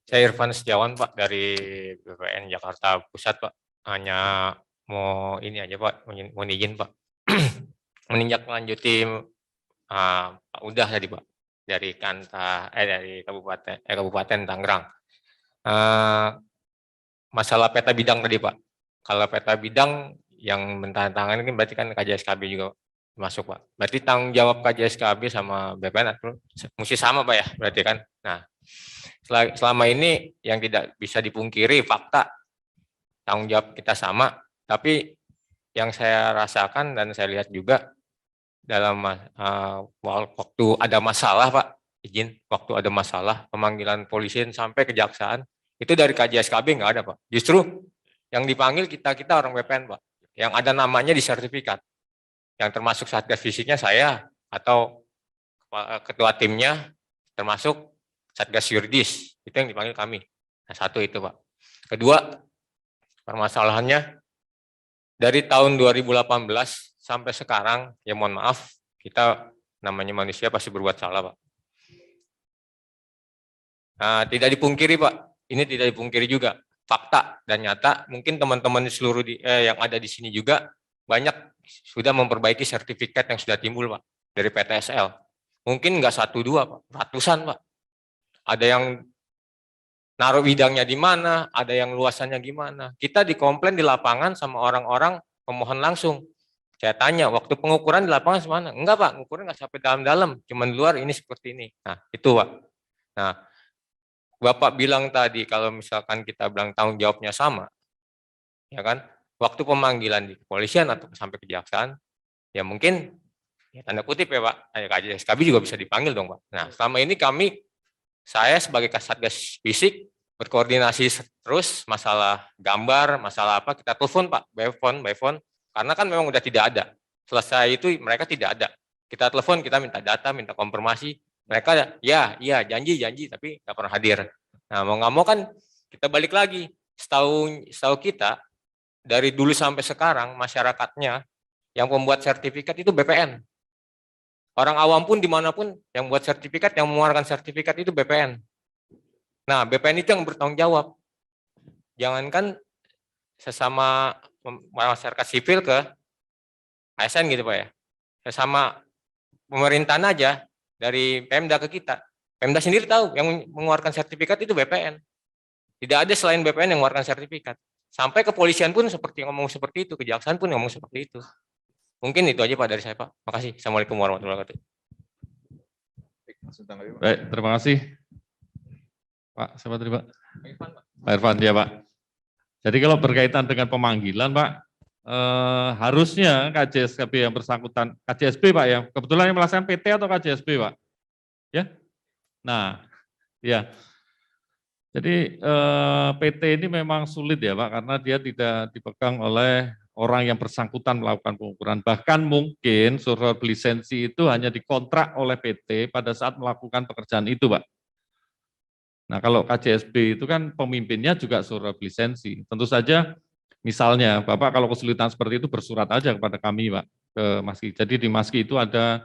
Saya Irfan Setiawan Pak dari BPN Jakarta Pusat Pak. Hanya mau ini aja Pak, mau izin Pak. Menindaklanjuti Pak Udah tadi Pak dari dari Kabupaten Tangerang. Masalah peta bidang tadi Pak. Kalau peta bidang yang mentandatangani kan berarti kan KJSKB juga masuk Pak. Berarti tanggung jawab KJSKB sama BPN mesti sama Pak ya berarti kan. Nah selama ini yang tidak bisa dipungkiri fakta tanggung jawab kita sama. Tapi yang saya rasakan dan saya lihat juga dalam waktu ada masalah Pak, izin waktu ada masalah pemanggilan polisi sampai kejaksaan itu dari KJSKB nggak ada Pak. Justru yang dipanggil kita orang BPN Pak, yang ada namanya di sertifikat, yang termasuk satgas fisiknya saya atau ketua timnya termasuk satgas yuridis itu yang dipanggil kami. Nah, satu itu Pak. Kedua permasalahannya dari tahun 2018 sampai sekarang ya mohon maaf kita namanya manusia pasti berbuat salah Pak. Nah, tidak dipungkiri Pak. Ini tidak dipungkiri juga fakta dan nyata. Mungkin teman-teman seluruh yang ada di sini juga banyak sudah memperbaiki sertifikat yang sudah timbul Pak dari PTSL. Mungkin nggak 1, 2 Pak, ratusan Pak. Ada yang naruh bidangnya di mana, ada yang luasannya gimana. Kita dikomplain di lapangan sama orang-orang pemohon langsung. Saya tanya, waktu pengukuran di lapangan semana? Enggak Pak, pengukuran nggak sampai dalam-dalam, cuman luar ini seperti ini. Nah itu Pak. Nah Bapak bilang tadi kalau misalkan kita bilang tanggung jawabnya sama, ya kan? Waktu pemanggilan di kepolisian atau sampai kejaksaan, ya mungkin ya tanda kutip ya Pak, KJSKB juga bisa dipanggil dong Pak. Nah selama ini saya sebagai Satgas Fisik berkoordinasi terus masalah gambar, masalah apa kita telepon Pak, by phone, karena kan memang udah tidak ada. Selesai itu mereka tidak ada. Kita telepon, kita minta data, minta konfirmasi. Mereka ya, iya janji, tapi nggak pernah hadir. Nah mau nggak mau kan kita balik lagi. Setahu kita dari dulu sampai sekarang masyarakatnya yang membuat sertifikat itu BPN. Orang awam pun dimanapun yang buat sertifikat, yang mengeluarkan sertifikat itu BPN. Nah BPN itu yang bertanggung jawab. Jangankan sesama masyarakat sipil ke ASN gitu Pak ya. Sesama pemerintahan aja. Dari Pemda ke kita. Pemda sendiri tahu yang mengeluarkan sertifikat itu BPN. Tidak ada selain BPN yang mengeluarkan sertifikat. Sampai kepolisian pun ngomong seperti itu, kejaksaan pun ngomong seperti itu. Mungkin itu aja Pak dari saya Pak. Makasih. Assalamualaikum warahmatullahi wabarakatuh. Baik, terima kasih. Pak, siapa tadi Pak? Pak Irfan, ya Pak. Jadi kalau berkaitan dengan pemanggilan Pak, harusnya KJSB yang bersangkutan, KJSB Pak ya, kebetulan yang melaksanakan PT atau KJSB Pak? Ya, nah, ya. Jadi PT ini memang sulit ya Pak, karena dia tidak dipegang oleh orang yang bersangkutan melakukan pengukuran. Bahkan mungkin surat lisensi itu hanya dikontrak oleh PT pada saat melakukan pekerjaan itu Pak. Nah kalau KJSB itu kan pemimpinnya juga surat lisensi. Tentu saja misalnya Bapak kalau kesulitan seperti itu bersurat aja kepada kami Pak, ke Maski. Jadi di Maski itu ada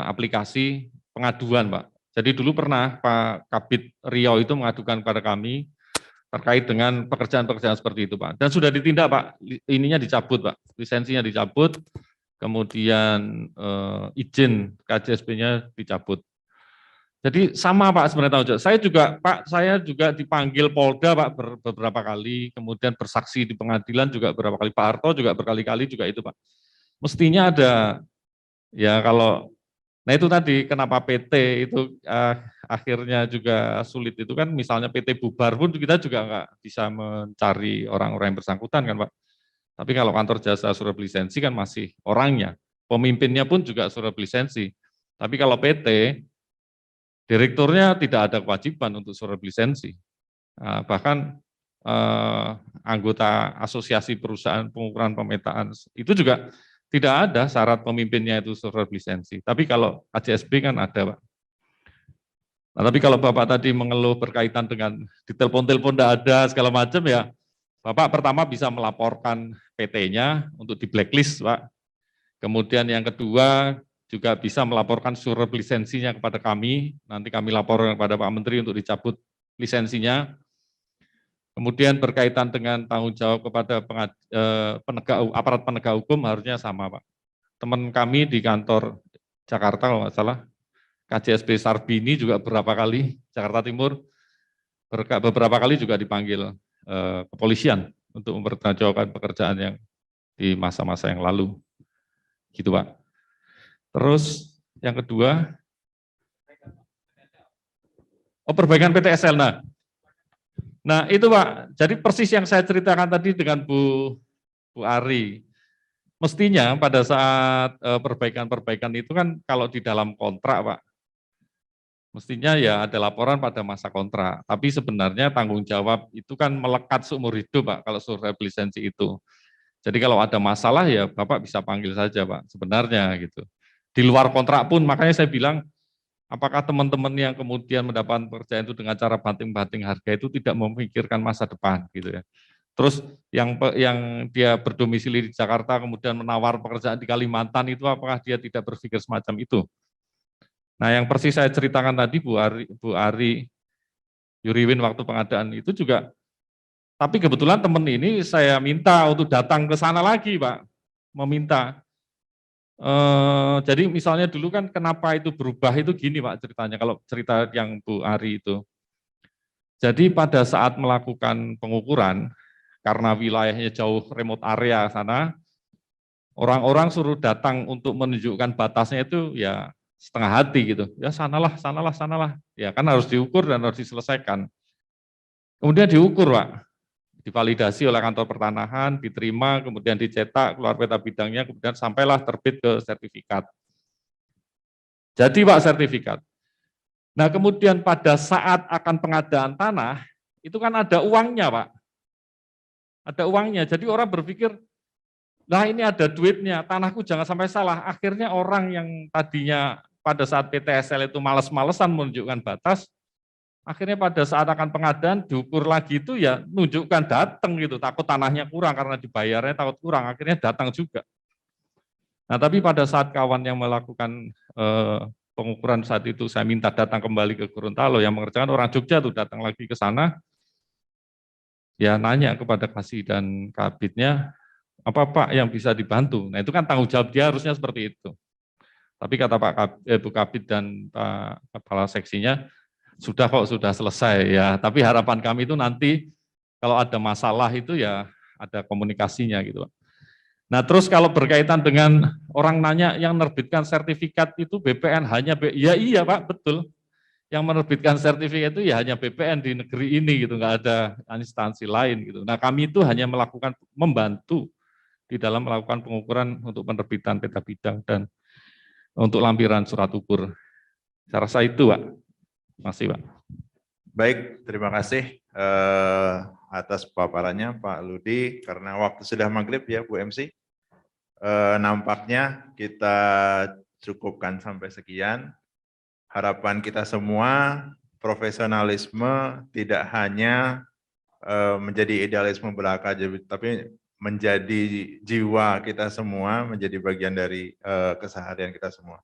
aplikasi pengaduan Pak. Jadi dulu pernah Pak Kabid Riau itu mengadukan kepada kami terkait dengan pekerjaan-pekerjaan seperti itu Pak. Dan sudah ditindak Pak, ininya dicabut Pak, lisensinya dicabut, kemudian izin KJSB-nya dicabut. Jadi sama Pak sebenarnya tanggung jawab. Saya juga dipanggil Polda Pak beberapa kali, kemudian bersaksi di pengadilan juga beberapa kali. Pak Harto juga berkali-kali juga itu Pak. Mestinya ada, ya kalau nah itu tadi kenapa PT itu akhirnya juga sulit itu kan misalnya PT bubar pun kita juga nggak bisa mencari orang-orang yang bersangkutan kan Pak. Tapi kalau kantor jasa surat lisensi kan masih orangnya, pemimpinnya pun juga surat lisensi. Tapi kalau PT, direkturnya tidak ada kewajiban untuk surat lisensi. Bahkan anggota asosiasi perusahaan pengukuran pemetaan itu juga tidak ada syarat pemimpinnya itu surat lisensi. Tapi kalau KJSB kan ada, Pak. Nah, tapi kalau Bapak tadi mengeluh berkaitan dengan ditelepon-telepon tidak ada segala macam ya, Bapak pertama bisa melaporkan PT-nya untuk di blacklist, Pak. Kemudian yang kedua juga bisa melaporkan surat lisensinya kepada kami. Nanti kami laporkan kepada Pak Menteri untuk dicabut lisensinya. Kemudian berkaitan dengan tanggung jawab kepada aparat penegak hukum harusnya sama Pak. Teman kami di kantor Jakarta kalau nggak salah, KJSB Sarbini juga beberapa kali, Jakarta Timur, beberapa kali juga dipanggil kepolisian untuk mempertanggungjawabkan pekerjaan yang di masa-masa yang lalu. Gitu Pak. Terus yang kedua, perbaikan PTSL. Nah itu Pak, jadi persis yang saya ceritakan tadi dengan Bu Ari. Mestinya pada saat perbaikan-perbaikan itu kan kalau di dalam kontrak Pak, mestinya ya ada laporan pada masa kontrak. Tapi sebenarnya tanggung jawab itu kan melekat seumur hidup Pak, kalau surat lisensi itu. Jadi kalau ada masalah ya Bapak bisa panggil saja Pak, sebenarnya gitu. Di luar kontrak pun, makanya saya bilang, apakah teman-teman yang kemudian mendapat pekerjaan itu dengan cara banting-banting harga itu tidak memikirkan masa depan gitu ya. Terus yang dia berdomisili di Jakarta kemudian menawar pekerjaan di Kalimantan itu apakah dia tidak berpikir semacam itu? Nah yang persis saya ceritakan tadi Bu Ari Yuriwin waktu pengadaan itu juga, tapi kebetulan teman ini saya minta untuk datang ke sana lagi Pak, meminta. Jadi misalnya dulu kan kenapa itu berubah itu gini Pak ceritanya, kalau cerita yang Bu Ari itu. Jadi pada saat melakukan pengukuran, karena wilayahnya jauh remote area sana, orang-orang suruh datang untuk menunjukkan batasnya itu ya setengah hati gitu. Ya sanalah. Ya kan harus diukur dan harus diselesaikan. Kemudian diukur Pak, divalidasi oleh kantor pertanahan, diterima, kemudian dicetak, keluar peta bidangnya, kemudian sampailah terbit ke sertifikat. Jadi Pak sertifikat. Nah kemudian pada saat akan pengadaan tanah, itu kan ada uangnya Pak. Ada uangnya, jadi orang berpikir, nah ini ada duitnya, tanahku jangan sampai salah. Akhirnya orang yang tadinya pada saat PTSL itu males-malesan menunjukkan batas, akhirnya pada saat akan pengadaan diukur lagi itu ya nunjukkan datang gitu, takut tanahnya kurang karena dibayarnya takut kurang, akhirnya datang juga. Nah tapi pada saat kawan yang melakukan pengukuran saat itu saya minta datang kembali ke Gorontalo, yang mengerjakan orang Jogja tuh datang lagi ke sana, ya nanya kepada Kasih dan Kabidnya, apa Pak yang bisa dibantu? Nah itu kan tanggung jawab dia harusnya seperti itu. Tapi kata Bu Kabid dan Pak Kepala Seksinya, sudah selesai ya, tapi harapan kami itu nanti kalau ada masalah itu ya ada komunikasinya gitu. Nah, terus kalau berkaitan dengan orang nanya yang menerbitkan sertifikat itu BPN hanya ya iya Pak, betul. Yang menerbitkan sertifikat itu ya hanya BPN di negeri ini gitu, nggak ada instansi lain gitu. Nah, kami itu hanya membantu di dalam melakukan pengukuran untuk penerbitan peta bidang dan untuk lampiran surat ukur. Saya rasa itu Pak. Masih Pak. Baik, terima kasih atas paparannya Pak Ludi. Karena waktu sudah maghrib ya Bu MC. Nampaknya kita cukupkan sampai sekian. Harapan kita semua profesionalisme tidak hanya menjadi idealisme belaka, tapi menjadi jiwa kita semua, menjadi bagian dari keseharian kita semua.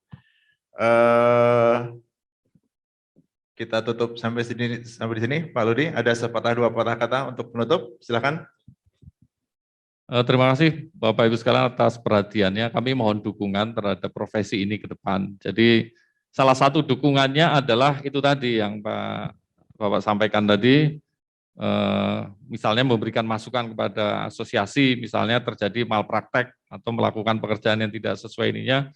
Kita tutup sampai di sini, Pak Ludi. Ada sepatah dua patah kata untuk penutup, silakan. Terima kasih Bapak Ibu sekalian atas perhatiannya. Kami mohon dukungan terhadap profesi ini ke depan. Jadi salah satu dukungannya adalah itu tadi yang Bapak sampaikan tadi, misalnya memberikan masukan kepada asosiasi, misalnya terjadi malpraktek atau melakukan pekerjaan yang tidak sesuai ininya,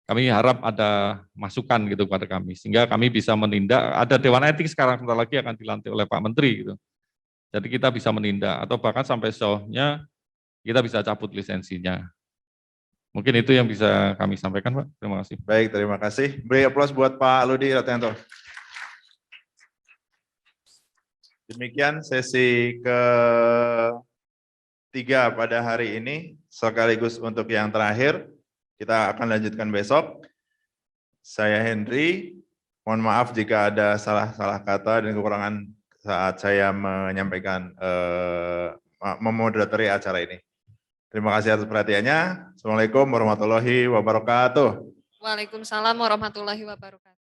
kami harap ada masukan gitu kepada kami, sehingga kami bisa menindak. Ada Dewan Etik sekarang sebentar lagi akan dilantik oleh Pak Menteri gitu. Jadi kita bisa menindak atau bahkan sampai sejauhnya kita bisa cabut lisensinya. Mungkin itu yang bisa kami sampaikan, Pak. Terima kasih. Baik, terima kasih. Beri aplaus buat Pak Ludi Ratyanto. Demikian sesi ketiga pada hari ini, sekaligus untuk yang terakhir. Kita akan lanjutkan besok. Saya Henry, mohon maaf jika ada salah-salah kata dan kekurangan saat saya menyampaikan, memoderatori acara ini. Terima kasih atas perhatiannya. Assalamualaikum warahmatullahi wabarakatuh. Waalaikumsalam warahmatullahi wabarakatuh.